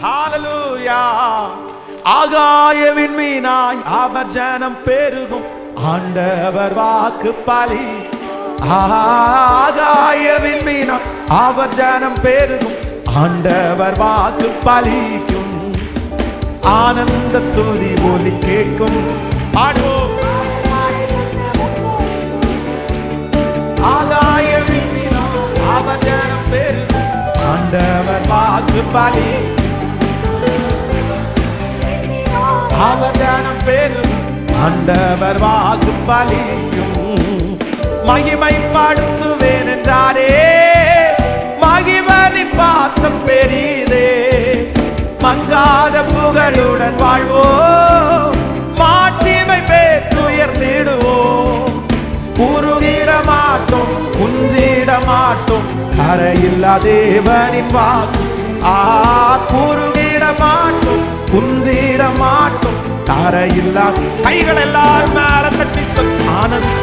ஹல்லேலூயா. ஆகாய விண்மீனாய் அவர் ஜனம் பெருகும், ஆண்டவர் வாக்கு பலி. ஆகாயவின் மீனம் அவர் ஜனம் பெருகும், ஆண்டவர் வாக்கு பலிக்கும், ஆனந்த துதி ஒலி கேட்கும். பாடுவோம். ஆகாயவின் மீனம் அவர் ஜனம் பெருகும், ஆண்டவர் வாக்கு பலிக்கும், அவர் ஜனம் பெருகும், ஆண்டவர் வாக்கு பலிக்கும். மகிமைப்படுத்துவேன் என்றாரே, மகிமனின் பாசம் பெரிதே, மங்காத புகழுடன் வாழ்வோம், மாட்சிமை பெற்றுயர்ந்திடுவோம். குறுகிட மாட்டோம், குன்றிட மாட்டோம், கரையில்லா தேவனின் வாக்கு. குறுகிட மாட்டோம், குன்றிட மாட்டோம், கரையில்லா. கைகள் எல்லாரும் மேல தட்டி ஆனந்த்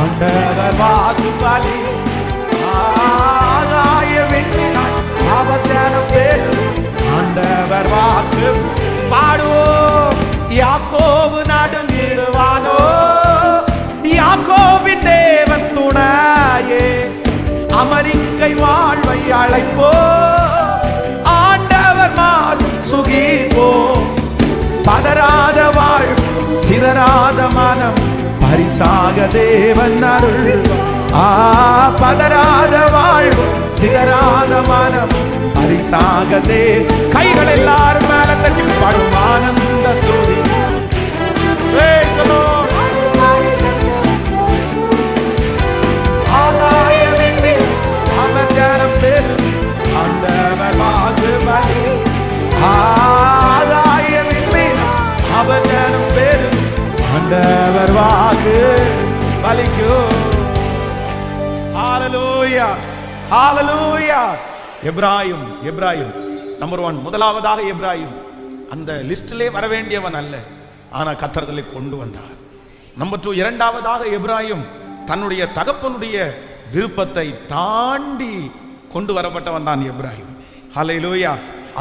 ஆண்டவர் வாக்கு பலி. ஆகாயவின் மீனம் அவர் ஜனம் பெருகும், ஆண்டவர் வாக்கு. பாடுவோம். யாக்கோபு நடுங்கிடுவானோ, யாக்கோபின் தேவன் துணையே, அமெரிக்கை வாழ்வை அழைப்போ, ஆண்டவர் மாறும் சுகிப்போ. பதறாத வாழ்வு, சிதறாத மனம், பரிசாக தேவன் அருள். பதறாத வாழ்வு, சிதறாத மனம், பரிசாக தே. கைகள் எல்லாரும் மேல தட்டி பாடும். ஆனந்த துதி. ஆகாயவின் மீனம் அவர் ஜனம் பெருகும், ஆண்டவர் வாக்கு பலி. ஆகாயவின் மீனம் அவர் ஜனம் பெருகும், ஆண்டவர் வாக்கு பலிக்கும். ஹalleluya, ஹalleluya. எப்ராயிம், எப்ராயிம் நம்பர் 1. முதலாவதாக எப்ராயிம் அந்த லிஸ்டிலே வர வேண்டியவன் அல்ல, ஆனா கர்த்தர்களை கொண்டு வந்தார். நம்பர் 2, இரண்டாவதாக எப்ராயிம் தன்னுடைய தகப்பனுடைய விருப்பத்தை தாண்டி கொண்டு வரப்பட்டவன் தான் எப்ராயிம். ஹalleluya.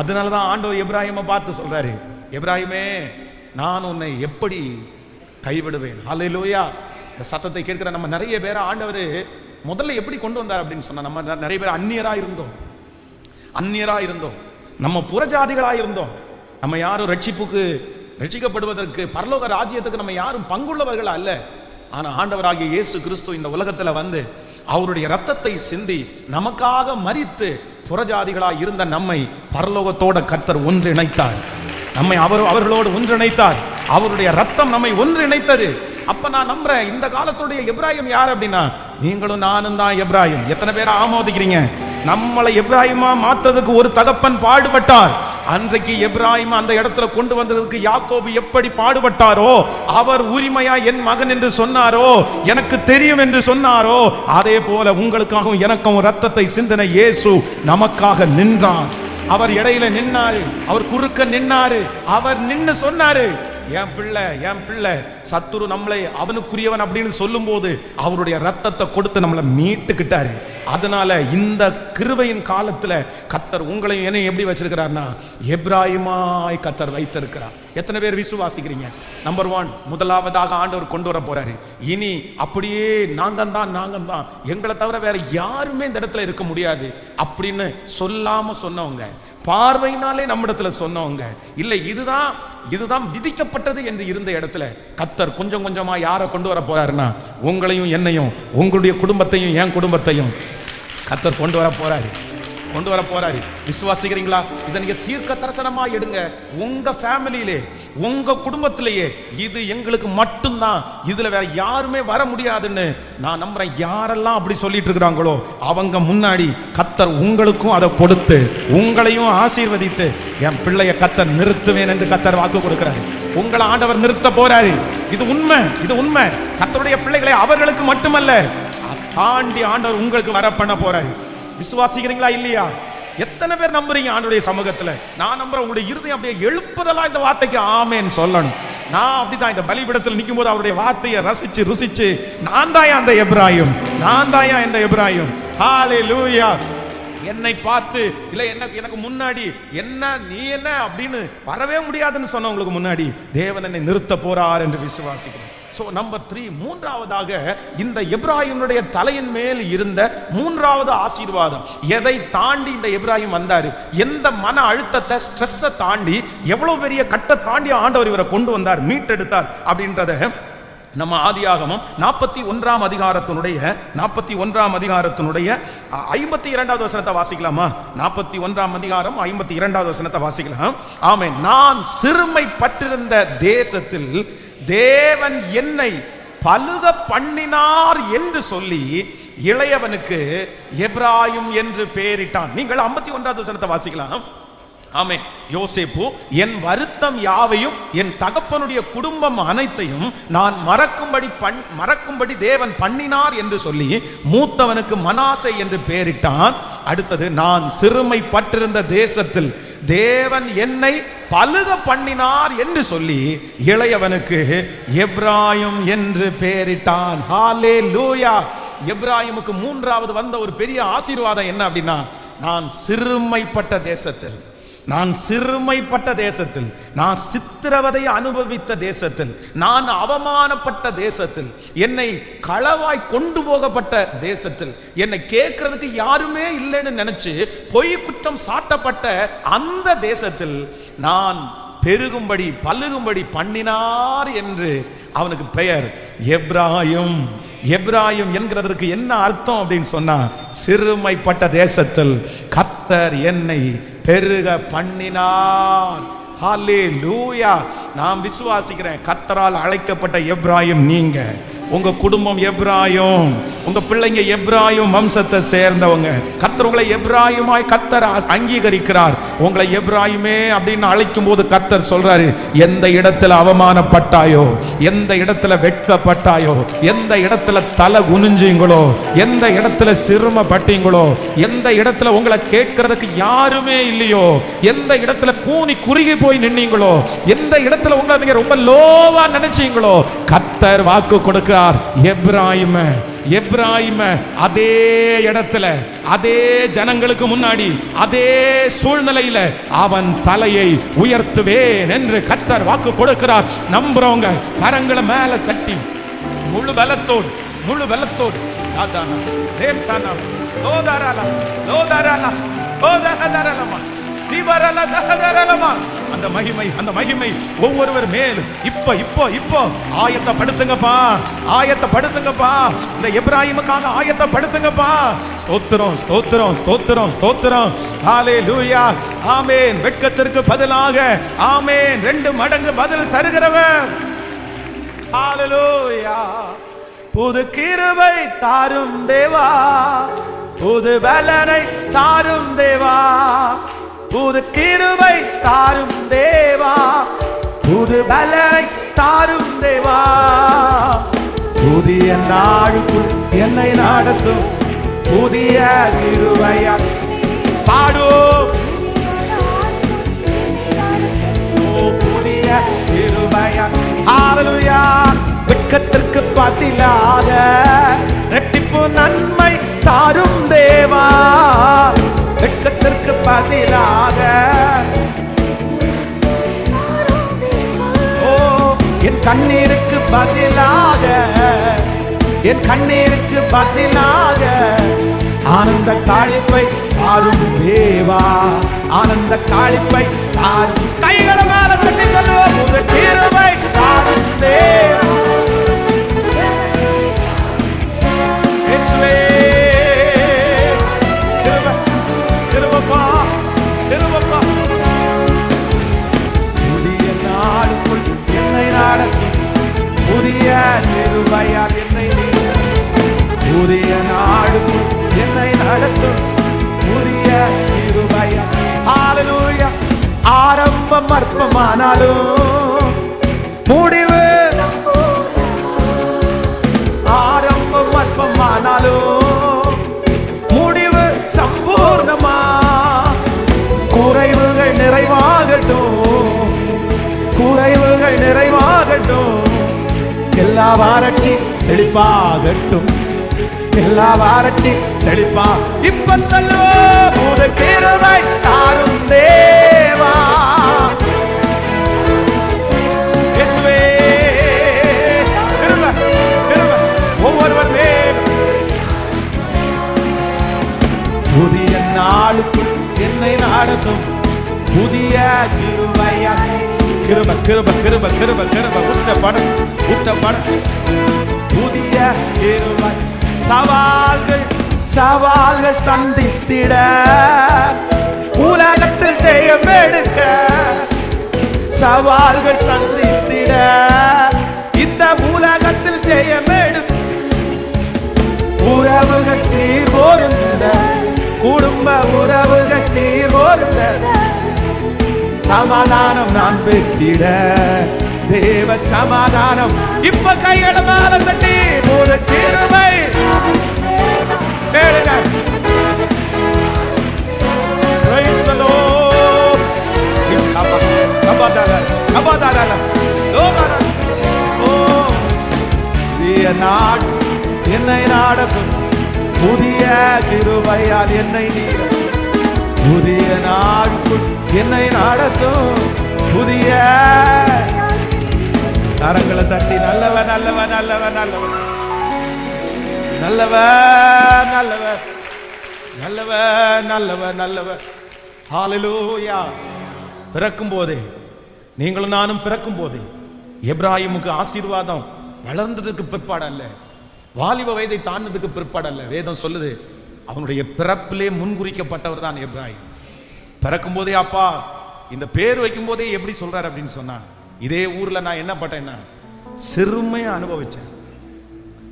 அதனாலதான் ஆண்டவர் எப்ராயிமை பார்த்து சொல்றாரு, எப்ராயிமே நான் உன்னை எப்படி கைவிடுவேன். ஹல்லேலூயா. இந்த சத்தத்தை கேட்கிற நம்ம நிறைய பேர் ஆண்டவர் முதல்ல எப்படி கொண்டு வந்தார் அப்படின்னு சொன்னா, நம்ம நிறைய பேர் அந்நியரா இருந்தோம், நம்ம புறஜாதிகளா இருந்தோம். நம்ம யாரும் ரட்சிக்கப்படுவதற்கு, பரலோக ராஜ்யத்துக்கு நம்ம யாரும் பங்குள்ளவர்கள் அல்ல. ஆனா ஆண்டவராகிய இயேசு கிறிஸ்து இந்த உலகத்துல வந்து அவருடைய ரத்தத்தை சிந்தி நமக்காக மரித்து புறஜாதிகளா இருந்த நம்மை பரலோகத்தோட கர்த்தர் ஒன்றிணைத்தார். நம்மை அவர்களோடு ஒன்றிணைத்தார். அவருடைய ரத்தம் நம்மை ஒன்றிணைத்தது. அப்ப நான் நம்புறேன், இந்த காலத்துடைய எப்ராயிம் யார் அப்படின்னா நீங்களும் நானும் தான் எப்ராயிம். எத்தனை பேரை ஆமோதிக்கிறீங்க? நம்மளை எப்ராயிமா மாற்றதுக்கு ஒரு தகப்பன் பாடுபட்டார். அன்றைக்கு எப்ராயிம் அந்த இடத்துல கொண்டு வந்ததுக்கு யாக்கோபு எப்படி பாடுபட்டாரோ, அவர் உரிமையா என் மகன் என்று சொன்னாரோ, எனக்கு தெரியும் என்று சொன்னாரோ, அதே போல உங்களுக்காகவும் எனக்கும் ரத்தத்தை சிந்தின இயேசு நமக்காக நின்றார். அவர் இடையில நின்னாரு, அவர் குறுக்க நின்னாரு, அவர் நின்னு சொன்னாரு, என் பிள்ளை சத்துரு நம்மளை அவனுக்குரியவன் அப்படின்னு சொல்லும் போது அவருடைய ரத்தத்தை கொடுத்து நம்மளை மீட்டுக்கிட்டாரு. அதனால இந்த கிருபையின் காலத்துல கர்த்தர் உங்களையும் என்னையும் எப்படி வச்சிருக்கிறார்னா எப்ராயிமாய் கர்த்தர் வைத்திருக்கிறார். எத்தனை பேர் விசுவாசிக்கிறீங்க? நம்பர் 1, முதலாவதாக ஆண்டவர் கொண்டு வர போறாரு. இனி அப்படியே நாங்க தான் எங்களை தவிர வேற யாருமே இந்த இடத்துல இருக்க முடியாது அப்படின்னு சொல்லாம சொன்னவங்க, பார்வையினாலே நம்மிடத்துல சொன்னவங்க, இல்ல இதுதான் விதிக்கப்பட்டது என்று இருந்த இடத்துல கர்த்தர் கொஞ்சம் கொஞ்சமா யாரை கொண்டு வர போறாருன்னா உங்களையும் என்னையும், உங்களுடைய குடும்பத்தையும் என் குடும்பத்தையும் கர்த்தர் கொண்டு வர போறாரு. விசுவாசிக்கிறீங்களா? இதை நீங்க தீர்க்க தரிசனமா எடுங்க. உங்க ஃபேமிலியிலே, உங்க குடும்பத்திலேயே இது எங்களுக்கு மட்டும்தான், இதுல வேற யாருமே வர முடியாதுன்னு நான் நம்புறேன். யாரெல்லாம் அப்படி சொல்லிட்டு இருக்கிறாங்களோ அவங்க முன்னாடி கர்த்தர் உங்களுக்கும் அதை கொடுத்து உங்களையும் ஆசீர்வதித்து என் பிள்ளைய கர்த்தர் நிறுத்துவேன் என்று கர்த்தர் வாக்கு கொடுக்கிறாரு. உங்களை ஆண்டவர் நிறுத்த போறாரு. இது உண்மை. கர்த்தருடைய பிள்ளைகளை அவர்களுக்கு மட்டுமல்ல தாண்டி ஆண்டவர் உங்களுக்கு வர பண்ண போறாரு. விசுவாசிக்கிறீங்களா இல்லையா? எத்தனை பேர் நம்புறீங்க ஆண்டவருடைய சமூகத்துல? நான் நம்புறேன். உங்களுடைய இருதயம் அப்படியே எழுப்புதலா இந்த வார்த்தைக்கு ஆமென் சொல்லணும். நான் அப்படிதான் இந்த பலிபீடத்தில் நிற்கும் போது அவருடைய வார்த்தையை ரசிச்சு நான் தான் அந்த எப்ராயிம், ஹalleluya. என்னை பார்த்து இல்ல எனக்கு முன்னாடி என்ன நீ என்ன அப்படின்னு வரவே முடியாதுன்னு சொன்னவங்களுக்கு முன்னாடி தேவன் என்னை நிறுத்த போறார் என்று விசுவாசிக்கிறேன். சோ நம்பர் 3, மூன்றாவதாக இந்த எப்ராயிமுடைய தலையின் மேல் இருந்த மூன்றாவது ஆசீர்வாதம். எதை தாண்டி இந்த எப்ராயிம் வந்தாரு, எந்த மன அழுத்தத்தை ஸ்ட்ரெஸ்ஸை தாண்டி எவ்வளவு பெரிய கட்டை தாண்டி ஆண்டவர் இவரை கொண்டு வந்தார், மீட்டெடுத்தார் அப்படின்றத நம்ம ஆதியாகமம் 41ஆம் அதிகாரத்தினுடைய 52வது வசனத்தை வாசிக்கலாமா? 41ஆம் அதிகாரம் 52வது வசனத்தை வாசிக்கலாம். ஆமென். நான் சிறுமைப்பட்டிருந்த தேசத்தில் தேவன் என்னை பலுக பண்ணினார் என்று சொல்லி இளையவனுக்கு எப்ராயிம் என்று பெயரிட்டான். நீங்கள் 51வது வசனத்தை வாசிக்கலாம். ஆமென். யோசேப்பு என் வருத்தம் யாவையும் என் தகப்பனுடைய குடும்பம் அனைத்தையும் நான் மறக்கும்படி தேவன் பண்ணினார் என்று சொல்லி மூத்தவனுக்கு மனாசே என்று பெயரிட்டான். அடுத்தது, நான் சிறுமைப்பட்டிருந்த தேசத்தில் தேவன் என்னை பலுக பண்ணினார் என்று சொல்லி இளையவனுக்கு எப்ராயிம் என்று பெயரிட்டான். ஹல்லேலூயா. எப்ராயிமுக்கு மூன்றாவது வந்த ஒரு பெரிய ஆசீர்வாதம் என்ன அப்படின்னா, நான் சிறுமைப்பட்ட தேசத்தில், நான் சிறுமைப்பட்ட தேசத்தில், நான் சித்திரவதை அனுபவித்த தேசத்தில், நான் அவமானப்பட்ட தேசத்தில், என்னை களவாய் கொண்டு போகப்பட்ட தேசத்தில், என்னை கேட்கறதுக்கு யாருமே இல்லைன்னு நினைச்சு பொய் குற்றம் சாட்டப்பட்ட அந்த தேசத்தில் நான் பெருகும்படி பல்லுகும்படி பண்ணினார் என்று அவனுக்கு பெயர் எப்ராயிம். எப்ராயிம் என்கிறதற்கு என்ன அர்த்தம் அப்படின்னு சொன்னா, சிறுமைப்பட்ட தேசத்தில் கர்த்தர் என்னை பெருக பண்ணினார். ஹல்லேலூயா. நான் விசுவாசிக்கிறேன், கர்த்தரால் அழைக்கப்பட்ட எப்ராயிம் நீங்க, உங்க குடும்பம் எப்ராயிம், உங்க பிள்ளைங்க எப்ராயிம் வம்சத்தை சேர்ந்தவங்க. கர்த்தர் உங்களை எப்ராயிமாய் கர்த்தர் அங்கீகரிக்கிறார். உங்களை எப்ராயிமே அப்படின்னு அழைக்கும் போது கர்த்தர் சொல்றாரு, எந்த இடத்துல அவமானப்பட்டாயோ, எந்த இடத்துல வெட்கப்பட்டாயோ, எந்த இடத்துல தலை குனிஞ்சீங்களோ, எந்த இடத்துல சிறுமப்பட்டீங்களோ, எந்த இடத்துல உங்களை கேட்கறதுக்கு யாருமே இல்லையோ, எந்த இடத்துல கூனி குறுகி போய் நின்னீங்களோ, எந்த இடத்துல உங்களை நீங்க ரொம்ப லோவா நினைச்சீங்களோ, கர்த்தர் வாக்கு கொடுக்க எப்ராயிம் அதே இடத்துல, அதே ஜனங்களுக்கு முன்னாடி, அதே சூழ்நிலையில அவன் தலையை உயர்த்துவேன் என்று கர்த்தர் வாக்கு கொடுக்கிறார். நம்புறவங்க கரங்களை மேல தட்டி முழு பலத்தோடு அந்த மகிமை ஒவ்வொருவர் மேலும் இப்போ ஆயத்தப்படுத்துங்கப்பா. இந்த எப்ராயிமுக்காக ஆயத்தப்படுத்துங்கப்பா. ஸ்தோத்திரம். ஹல்லேலூயா. ஆமென். வெட்கத்திற்கு பதிலாக ஆமென் 2 மடங்கு பதில் தருகிறவர். ஹல்லேலூயா. புது கிருபை தாரும் தேவா, புது பலனை தாரும் தேவா, புது கிருபை தாரும் தேவா, புது பலனை தாரும் தேவா, புதிய நாளுக்குள் என்னை நடத்தும் புதிய கிருபையால் பாடும், புதிய கிருபையால். ஹல்லேலூயா. வெட்கத்திற்கு பதிலாக இரட்டிப்பு நன்மை தாரும் தேவா, வெட்கத்திற்கு பதிலாக என் கண்ணீருக்கு பதிலாக ஆனந்த காளிப்பை தாரும் தேவா, ஆனந்த காளிப்பை தாரும். கைகளை மேல தட்டி சொல்லுவோம், புது கிருபை தாரும் தேவா. இயேசுவே கிருபப்பா. புதிய நாளுக்குள் என்னை நடத்தும் புதிய கிருபையால் என்னை, புதிய நாளுக்குள் என்னை நடத்தும் புதிய கிருபையால். ஹல்லேலூயா. ஆரம்பம் அற்பமானாலும் முடிவு, ஆரம்பம் அற்பமானாலும் முடிவு சம்பூர்ணமா. குறைவுகள் நிறைவாகட்டும், எல்லா வறட்சி செழிப்பாகட்டும், எல்லா வறட்சி செழிப்பா. இப்ப சொல்லுவோம், புது கிருபை தாரும் தேவா. இயேசுவே கிருபை கிருபை ஒவ்வொருவர் மேல். புதிய நாளுக்குள் என்னை நடத்தும் புதிய கிருபையா. கிருபை கிருபை கிருபை கிருபை கிருபை ஊற்றப்படும் ஊற்றப்படும் புதிய கிருபை. சவால்கள் சவால்கள் சந்தித்திட உலகத்தில் ஜெயம் எடுக்க. சவால்கள் சந்தித்திட இந்த உலகத்தில் ஜெயம் எடுக்க. உறவுகள் சீர்பொருந்த, குடும்ப உறவுகள் சீர்பொருந்த, சமாதானம் நான் பெற்றிட தேவ சமாதானம். இப்ப கைகளை மேல தட்டி ஒரு கிருபை கேளுங்க. Praise the Lord. புதிய நாள் என்னை நாடத்தும் புதிய கிருபையால் என்னை நீர. புதிய நாளுக்குள் என்னை நடத்தும் புதிய. கரங்களை தட்டி நல்லவன் நல்லவன் நல்லவன் நல்லவன் நல்லவன் நல்லவன் நல்லவன் நல்லவன் நல்லவன். ஹல்லேலூயா. பிறக்கும் போதே நீங்களும் நானும் பிறக்கும் போதே எப்ராஹிமுக்கு ஆசீர்வாதம் வளர்ந்ததுக்கு பிற்பாடு அல்ல, வாலிப வயதை தாண்டதுக்கு பிற்பாடு அல்ல. வேதம் சொல்லுது அவனுடைய பிறப்பிலே முன்குறிக்கப்பட்டவர் தான் எப்ராஹிம். பிறக்கும் போதே அப்பா இந்த பேர் வைக்கும் போதே எப்படி சொல்றாரு அப்படின்னு சொன்னா, இதே ஊர்ல நான் என்ன பட்டேன்னா சிறுமையை அனுபவிச்சேன்.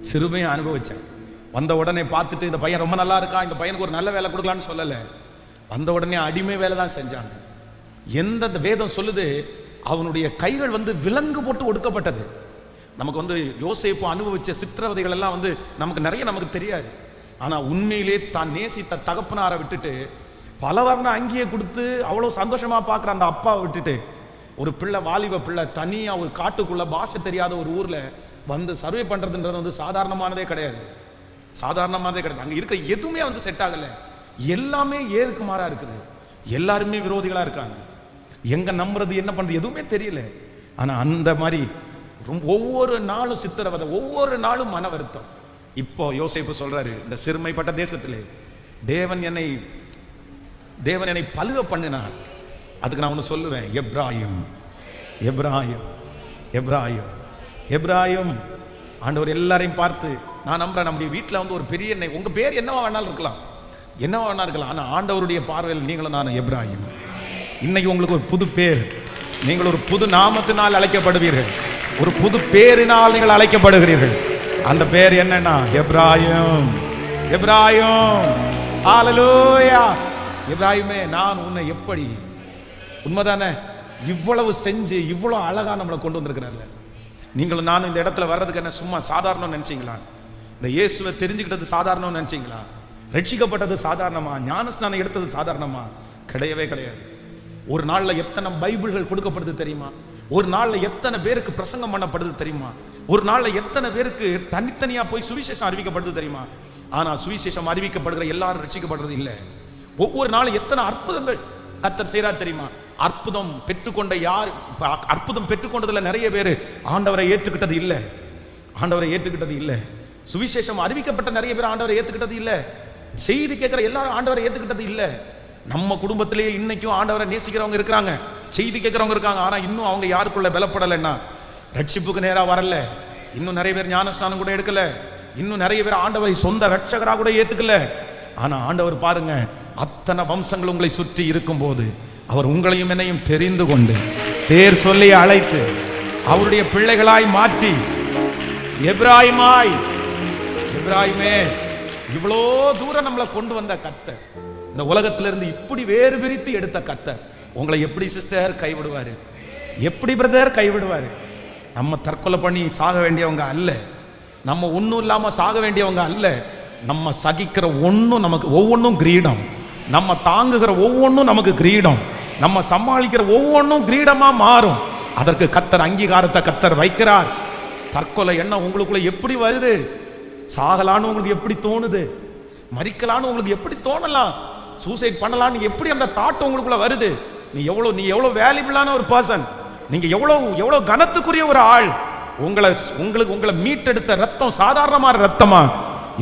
சிறுமையை அனுபவிச்சேன். வந்த உடனே பார்த்துட்டு இந்த பையன் ரொம்ப நல்லா இருக்கான், இந்த பையனுக்கு ஒரு நல்ல வேலை கொடுக்கலான்னு சொல்லல. வந்த உடனே அடிமை வேலை தான் செஞ்சாங்க. எந்த வேதம் சொல்லுது அவனுடைய கைகள் விலங்கு போட்டு ஒடுக்கப்பட்டது. நமக்கு யோசேப்பு அனுபவிச்ச சித்திரவதைகள் எல்லாம் நமக்கு நிறைய நமக்கு தெரியாது. ஆனா உண்மையிலே தான் நேசித்த தகப்பனாரை விட்டுட்டு பல வர்ண அங்கேயே கொடுத்து அவ்வளவு சந்தோஷமா பார்க்குற அந்த அப்பாவை விட்டுட்டு ஒரு பிள்ளை, வாலிப பிள்ளை தனியா ஒரு காட்டுக்குள்ள பாஷை தெரியாத ஒரு ஊர்ல சர்வே பண்றதுன்றது சாதாரணமானதே கிடையாது. சாதாரணமானதே கிடையாது. அங்க இருக்க எதுவுமே செட் ஆகல. எல்லாமே ஏருக்கு மாறா இருக்குது. எல்லாருமே விரோதிகளா இருக்காங்க. எங்க நம்புறது என்ன பண்றது எதுவுமே தெரியல. ஆனா அந்த மாதிரி ஒவ்வொரு நாளும் சித்திரவதை, ஒவ்வொரு நாளும் மன வருத்தம். இப்போ யோசேப்பு சொல்றாரு, இந்த சிறுமைப்பட்ட தேசத்திலே தேவன் என்னை பழுக பண்ணினார். அதுக்கு நான் ஒன்று சொல்லுவேன், எப்ராஹிம் எப்ராஹிம் எப்ராஹிம் எப்ராஹிம். ஆண்டவர் எல்லாரையும் பார்த்து, நான் நம்புறேன் நம்முடைய வீட்டில் ஒரு பெரிய எண்ணெய், உங்க பேர் என்னவா வேணாலும் இருக்கலாம், என்னவா வேணாலும் இருக்கலாம். ஆனால் ஆண்டவருடைய பார்வையில் நீங்களும் நான் எப்ராஹிம். இன்னைக்கு உங்களுக்கு ஒரு புது பேர், நீங்கள் ஒரு புது நாமத்தினால் அழைக்கப்படுவீர்கள். ஒரு புது பேரினால் நீங்கள் அழைக்கப்படுகிறீர்கள். அந்த பேர் என்னன்னா எப்ராஹிம். எப்ராஹிம். ஹல்லேலூயா. எப்ராஹிமே, நான் உன்னை எப்படி, உண்மைதானே, இவ்வளவு செஞ்சு இவ்வளவு அழகா நம்மளை கொண்டு வந்திருக்கிறார்ல. நீங்களும் நானும் இந்த இடத்துல வர்றதுக்கு என்ன சும்மா சாதாரணம் நினைச்சீங்களா? இந்த இயேசுவை தெரிஞ்சுக்கிட்டது சாதாரணம் நினைச்சீங்களா? ரட்சிக்கப்பட்டது சாதாரணமா? ஞானஸ்நானம் எடுத்தது சாதாரணமா? கிடையவே கிடையாது. ஒரு நாள்ல எத்தனை பைபிள்கள் கொடுக்கப்படுது தெரியுமா? ஒரு நாள்ல எத்தனை பேருக்கு பிரசங்கம் பண்ணப்படுது தெரியுமா? ஒரு நாள்ல எத்தனை பேருக்கு தனித்தனியா போய் சுவிசேஷம் அறிவிக்கப்படுது தெரியுமா? ஆனா சுவிசேஷம் அறிவிக்கப்படுகிற எல்லாரும் ரட்சிக்கப்படுறது இல்லை. ஒவ்வொரு நாளும் எத்தனை அற்புதங்கள் கர்த்தர் செய்றார் தெரியுமா? அற்புதம் பெற்றுக்கொண்ட யார், அற்புதம் பெற்றுக்கொண்டதுல நிறைய பேர் ஆண்டவரை ஏற்றுக்கிட்டது இல்லை. ஆண்டவரை ஏற்றுக்கிட்டது இல்லை. சுவிசேஷம் அறிவிக்கப்பட்ட நிறைய பேர் ஆண்டவரை ஏற்றுக்கிட்டது இல்லை. செய்தி கேட்கிற எல்லாரும் ஆண்டவரை ஏற்றுக்கிட்டது இல்லை. நம்ம குடும்பத்திலேயே இன்னைக்கும் ஆண்டவரை நேசிக்கிறவங்க இருக்கிறாங்க, செய்தி கேட்கிறவங்க இருக்காங்க. ஆனா இன்னும் அவங்க யாருக்குள்ள பலப்படலைன்னா, ரட்சிப்புக்கு நேரா வரல. இன்னும் நிறைய பேர் ஞானஸ்நானம் கூட எடுக்கல. இன்னும் நிறைய பேர் ஆண்டவரை சொந்த ரட்சகராக கூட ஏத்துக்கல. ஆனா ஆண்டவர் பாருங்க, அத்தனை வம்சங்கள் உங்களை சுற்றி இருக்கும் போது அவர் உங்களையும் என்னையும் தெரிந்து கொண்டு பேர் சொல்லி அழைத்து அவருடைய பிள்ளைகளாய் மாற்றி, எப்ராஹிமாய், எப்ராஹிமே, இவ்வளோ தூரம் நம்மளை கொண்டு வந்த கர்த்தர், இந்த உலகத்திலிருந்து இப்படி வேறு பிரித்து எடுத்த கர்த்தர் உங்களை எப்படி சிஸ்டர் கைவிடுவாரு? எப்படி பிரதர் கைவிடுவாரு? நம்ம தற்கொலை பண்ணி சாக வேண்டியவங்க அல்ல, நம்ம ஒன்றும் இல்லாம சாக வேண்டியவங்க அல்ல. நம்ம சகிக்கிற ஒன்றும் நமக்கு ஒவ்வொன்றும் கிரீடம், நம்ம தாங்குகிற ஒவ்வொன்றும் நமக்கு கிரீடம், நம்ம சமாளிக்கிற ஒவ்வொன்றும் கிரீடமா மாறும். அதற்கு கர்த்தர் அங்கீகாரத்தை கர்த்தர் வைக்கிறார். தற்கொலை எண்ணம் உங்களுக்குள்ள எப்படி வருது? சாகலான்னு உங்களுக்கு எப்படி தோணுது? மரிக்கலான்னு உங்களுக்கு எப்படி தோணலாம்? சூசைட் பண்ணலான்னு எப்படி அந்த தாட் உங்களுக்குள்ள வருது? நீ எவ்வளவு வேல்யூபிளான ஒரு பர்சன், நீங்க எவ்வளவு கனத்துக்குரிய ஒரு ஆள். உங்களை மீட்டெடுத்த ரத்தம் சாதாரணமான ரத்தமா?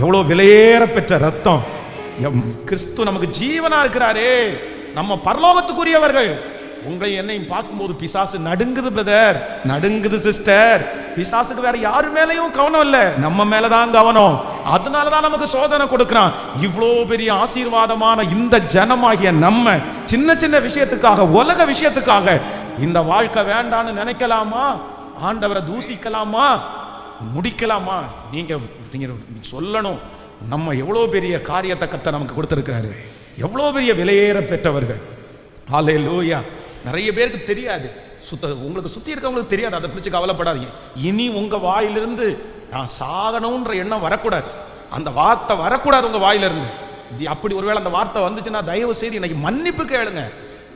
எவ்வளவு விலையேற பெற்ற ரத்தம். கிறிஸ்து நமக்கு ஜீவனா இருக்கிறாரே, நம்ம பரலோகத்துக்குரியவர்கள். உங்களை என்னையும் பார்க்கும்போது பிசாசு நடுங்குது பிரதர், நடுங்குது சிஸ்டர். பிசாசுக்கு வேற யாரு மேலையும் கவனம் இல்ல, நம்ம மேலதான் கவனம். அதனாலதான் நமக்கு சோதனை கொடுக்கிறான். இவ்வளோ பெரிய ஆசீர்வாதமான இந்த ஜனமாகிய நம்ம சின்ன சின்ன விஷயத்துக்காக, உலக விஷயத்துக்காக இந்த வாழ்க்கை வேண்டான்னு நினைக்கலாமா? ஆண்டவரை தூசிக்கலாமா? முடிக்கலாமா? நீங்க சொல்லணும், நம்ம எவ்வளவு பெரிய காரியத்தை கர்த்தர் நமக்கு கொடுத்திருக்கிறாரு, எவ்வளவு பெரிய விலையேற பெற்றவர்கள். ஹல்லேலூயா. நிறைய பேருக்கு தெரியாது, உங்களுக்கு சுத்தி இருக்கவங்களுக்கு தெரியாது. அதை பிடிச்சு கவலைப்படாதீங்க. இனி உங்க வாயிலிருந்து நான் சாகணும்ன்ற எண்ணம் வரக்கூடாது, அந்த வார்த்தை வரக்கூடாது உங்க வாயிலிருந்து. அப்படி ஒருவேளை அந்த வார்த்தை வந்துச்சுன்னா தயவு செய்து இன்னைக்கு மன்னிப்பு கேளுங்க.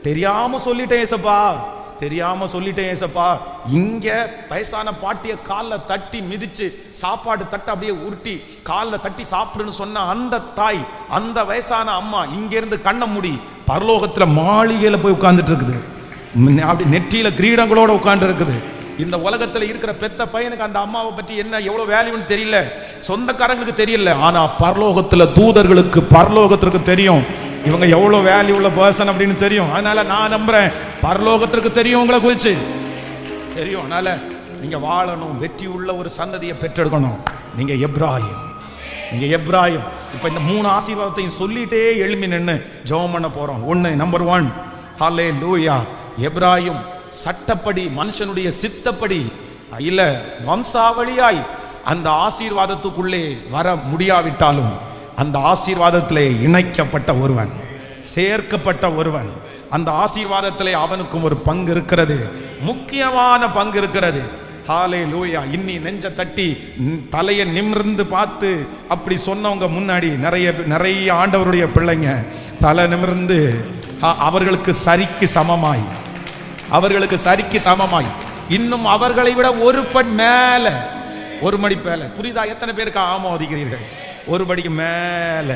தெரியாம சொல்லிட்டேன் ஏசப்பா, தெரியாம சொல்லிட்டேன் ஏசப்பா. இங்க வயசான பாட்டிய காலில் தட்டி மிதிச்சு சாப்பாடு தட்டை அப்படியே உருட்டி காலில் தட்டி சாப்பிடுன்னு சொன்ன அந்த தாய், அந்த வயசான அம்மா இங்க இருந்து கண்ணை மூடி பரலோகத்துல மாளிகையில போய் உட்கார்ந்துட்டு இருக்குது. அப்படி நெற்றியில கிரீடங்களோட உட்கார்ந்து இருக்குது. இந்த உலகத்துல இருக்கிற பெத்த பையனுக்கு அந்த அம்மாவை பற்றி என்ன எவ்வளவு வேல்யூன்னு தெரியல, சொந்தக்காரங்களுக்கு தெரியல. ஆனா பரலோகத்துல தூதர்களுக்கு, பரலோகத்திற்கு தெரியும் இவங்க எவ்வளவு வேல்யூ உள்ள பர்சன் அப்படின்னு தெரியும். அதனால நான் நம்புறேன் பரலோகத்திற்கு தெரியும், உங்களை குறிச்சு தெரியும். அதனால நீங்க வாழணும், வெற்றி உள்ள ஒரு சந்ததியை பெற்றெடுக்கணும். நீங்க எப்ராஹிம், நீங்க எப்ராஹிம். இப்ப இந்த 3 ஆசீர்வாதத்தையும் சொல்லிட்டே எழுப்பி நின்று ஜெபம் பண்ண போறோம். நம்பர் 1, ஹல்லேலூயா. எப்ராஹிம் சட்டப்படி, மனுஷனுடைய சித்தப்படி இல்ல வம்சாவளியாய் அந்த ஆசீர்வாதத்துக்குள்ளே வர முடியாவிட்டாலும் அந்த ஆசீர்வாதத்திலே இணைக்கப்பட்ட ஒருவன், சேர்க்கப்பட்ட ஒருவன். அந்த ஆசீர்வாதத்திலே அவனுக்கும் ஒரு பங்கு இருக்கிறது, முக்கியமான பங்கு இருக்கிறது. ஹல்லேலூயா. இன்னி நெஞ்ச தட்டி தலையை நிமிர்ந்து பார்த்து அப்படி சொன்னவங்க முன்னாடி நிறைய ஆண்டவருடைய பிள்ளைங்க தலை நிமிர்ந்து அவர்களுக்கு சரிக்கு சமமாய், அவர்களுக்கு சரிக்கு சமமாய், இன்னும் அவர்களை விட ஒரு படி மேல, ஒரு மடி மேல. புரியுதா? எத்தனை பேருக்கு ஆமோதிக்கிறீர்கள்? ஒரு படிக்கு மேல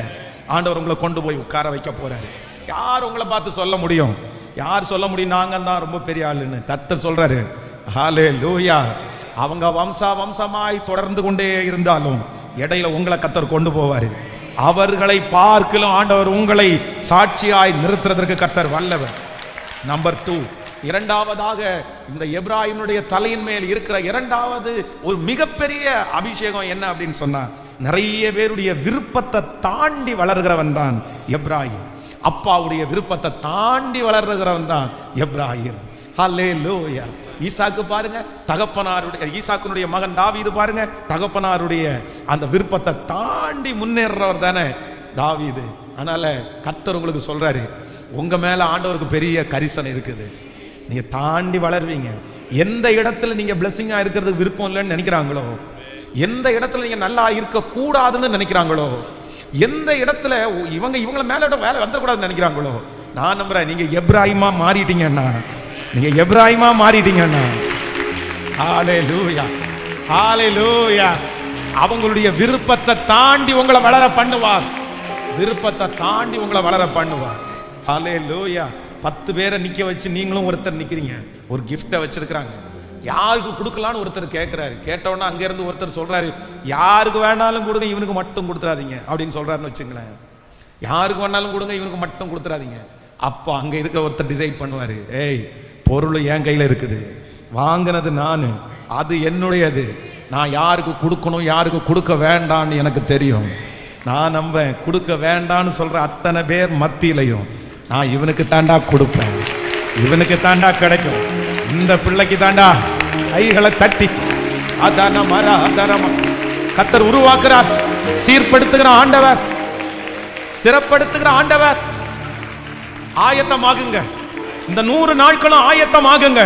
ஆண்டவர் உங்களை கொண்டு போய் உட்கார வைக்க போறாரு. யார் உங்களை பார்த்து சொல்ல முடியும்? யார் சொல்ல முடியும் நாங்க தான் ரொம்ப பெரிய ஆளுன்னு? கர்த்தர் சொல்றாரு. ஹல்லேலூயா. அவங்க வம்சமாய் தொடர்ந்து கொண்டே இருந்தாலும் இடையில உங்களை கர்த்தர் கொண்டு போவாரு. அவர்களை பார்க்கலாம் ஆண்டவர் உங்களை சாட்சியாய் நிறுத்துறதற்கு கர்த்தர் வல்லவர். நம்பர் 2, இரண்டாவதாக இந்த எப்ராஹிமுடைய தலையின் மேல் இருக்கிற இரண்டாவது ஒரு மிகப்பெரிய அபிஷேகம் என்ன அப்படின்னு சொன்னா, நிறைய பேருடைய விருப்பத்தை தாண்டி வளர்கிறவன் தான் எப்ராஹிம். அப்பாவுடைய விருப்பத்தை தாண்டி வளர்கிறவன் தான் எப்ராஹிம். ஹல்லேலூயா. ஈசாக்கு பாருங்க, தகப்பனாருடைய, ஈசாக்குனுடைய மகன் தாவீது பாருங்க, தகப்பனாருடைய அந்த விருப்பத்தை தாண்டி முன்னேறவர் தானே தாவீது. அதனால கர்த்தர் உங்களுக்கு சொல்றாரு, உங்க மேல ஆண்டவருக்கு பெரிய கரிசனை இருக்குது, நீங்க தாண்டி வளர்வீங்க. எந்த இடத்துல நீங்க பிளெஸிங்கா இருக்கிறதுக்கு விருப்பம் இல்லைன்னு நினைக்கிறாங்களோ, எந்த இடத்துல நீங்க நல்லா இருக்க கூடாதுன்னு நினைக்கிறாங்களோ, எந்த இடத்துல இவங்களை மேல வேலை வந்துடக்கூடாதுன்னு நினைக்கிறாங்களோ, நான் நம்புறேன் நீங்க எப்ராஹிமா மாறிட்டீங்கன்னா, நீங்க எப்ராஹிமா மாறிட்டீங்கன்னா, ஹல்லேலூயா, ஹல்லேலூயா. அவங்களுடைய விருப்பத்தை தாண்டி உங்களை வளர பண்ணுவார், விருப்பத்தை தாண்டி உங்களை வளர பண்ணுவார். ஹல்லேலூயா. 10 பேரை நிக்க வச்சு நீங்களும் ஒருத்தர் நிக்கிறீங்க, ஒரு கிஃப்டை வச்சிருக்கிறாங்க, யாருக்கு கொடுக்கலான்னு ஒருத்தர் கேட்கிறாரு. கேட்டோன்னா அங்க இருந்து ஒருத்தர் சொல்றாரு, யாருக்கு வேணாலும் கொடுங்க, இவனுக்கு மட்டும் கொடுத்துறாதீங்க அப்படின்னு சொல்றாருன்னு வச்சுங்களேன். யாருக்கு வேணாலும் கொடுங்க, இவனுக்கு மட்டும் கொடுத்துறாதீங்க. அப்போ அங்க இருக்கிற ஒருத்தர் டிசைட் பண்ணுவாரு, ஏய் பொருள் என் கையில இருக்குது, வாங்கினது நானு, அது என்னுடையது, நான் யாருக்கு கொடுக்கணும் யாருக்கு கொடுக்க வேண்டான்னு எனக்கு தெரியும். நான் நம்புறேன் கொடுக்க வேண்டான்னு சொல்ற அத்தனை பேர் மத்தியிலையும் நான் இவனுக்கு தாண்டா கொடுப்பேன், இவனுக்கு தாண்டா கிடைக்கும், இந்த பிள்ளைக்கு தாண்டா. கைகளை தட்டி கர்த்தர் உருவாக்குறார், சீர்படுத்துகிற ஆண்டவர், ஸ்திரப்படுத்துகிற ஆண்டவர். ஆயத்தமாகுங்க, இந்த 100 நாட்களும் ஆயத்தமாகுங்க.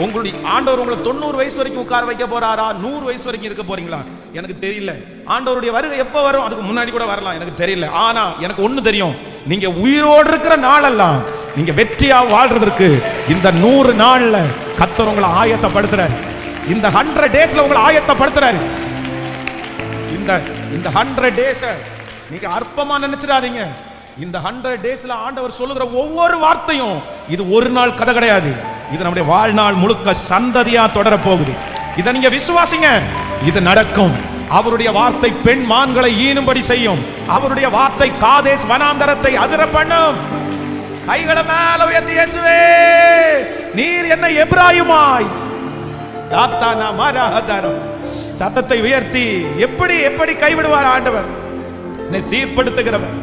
உங்களுடைய ஆண்டவர் உங்களை 90 வயசு வரைக்கும் உட்கார வைக்க போறாரா, 100 வயசு வரைக்கும் இருக்க போறீங்களா எனக்கு தெரியல. ஆண்டவருடைய வருகை எப்போ வரும், அதுக்கு முன்னாடி கூட வரலாம், எனக்கு தெரியல. ஆனா எனக்கு ஒண்ணு தெரியும், நீங்க உயிரோடு இருக்கிற நாளெல்லாம் நீங்க வெற்றியா வாழ்றதற்கு இந்த 100 நாள்ல கர்த்தர் உங்களை ஆயத்தப்படுத்துறாரு, இந்த 100 டேஸ்ல உங்களை ஆயத்தப்படுத்துறாரு. இந்த இந்த 100 டேஸ் நீங்க அற்பமா நினைச்சிடாதீங்க. இந்த 100 டேஸ்ல ஆண்டவர் சொல்லுகிற ஒவ்வொரு வார்த்தையும் இது ஒரு நாள் கதை கிடையாது. இது நம்முடைய வாழ்நாள் முழுக்க சந்ததியா தொடர போகுது. இதை நீங்க விசுவாசிங்க, இது நடக்கும். அவருடைய வார்த்தை பெண் மான்களை ஈனும்படி செய்யும். அவருடைய வார்த்தை காதேஸ் வனாந்தரத்தை அதிர பண்ணும். கைகளை மேல உயர்த்தி, இயேசுவே நீர் என்னை எப்ராயுமாய் யாத்தானா மரஹதரம், சத்தத்தை உயர்த்தி எப்படி எப்படி கைவிடுவார் ஆண்டவர்? என்னை சீர்படுத்துகிறவர்.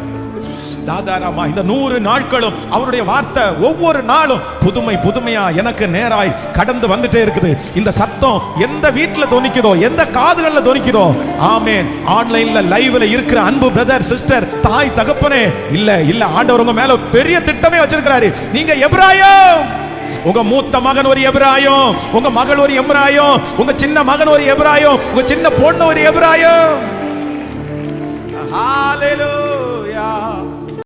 இந்த 100 நாட்களும் அவருடைய வார்த்தை ஒவ்வொரு நாளும் புதுமை புதுமையா எனக்கு நேராய் கடந்து வந்துட்டே இருக்குது. இந்த சத்தம் எந்த வீட்டுல தொனிக்குதோ, எந்த காதுகள்ல தொனிக்குதோ, ஆமென். ஆன்லைன்ல லைவ்ல இருக்கிற அன்பு பிரதர் சிஸ்டர், தாய் தகப்பனே, இல்ல ஆண்டவர் உங்க மேல பெரிய திட்டமே வச்சிருக்கிறாரு. நீங்க எபிராயம், உங்க மூத்த மகன் ஒரு எபிராயம், உங்க மகள் ஒரு எபிராயம், உங்க சின்ன மகன் ஒரு எபிராயம், உங்க சின்ன பொண்ணு ஒரு எபிராயம். ஹalleluya.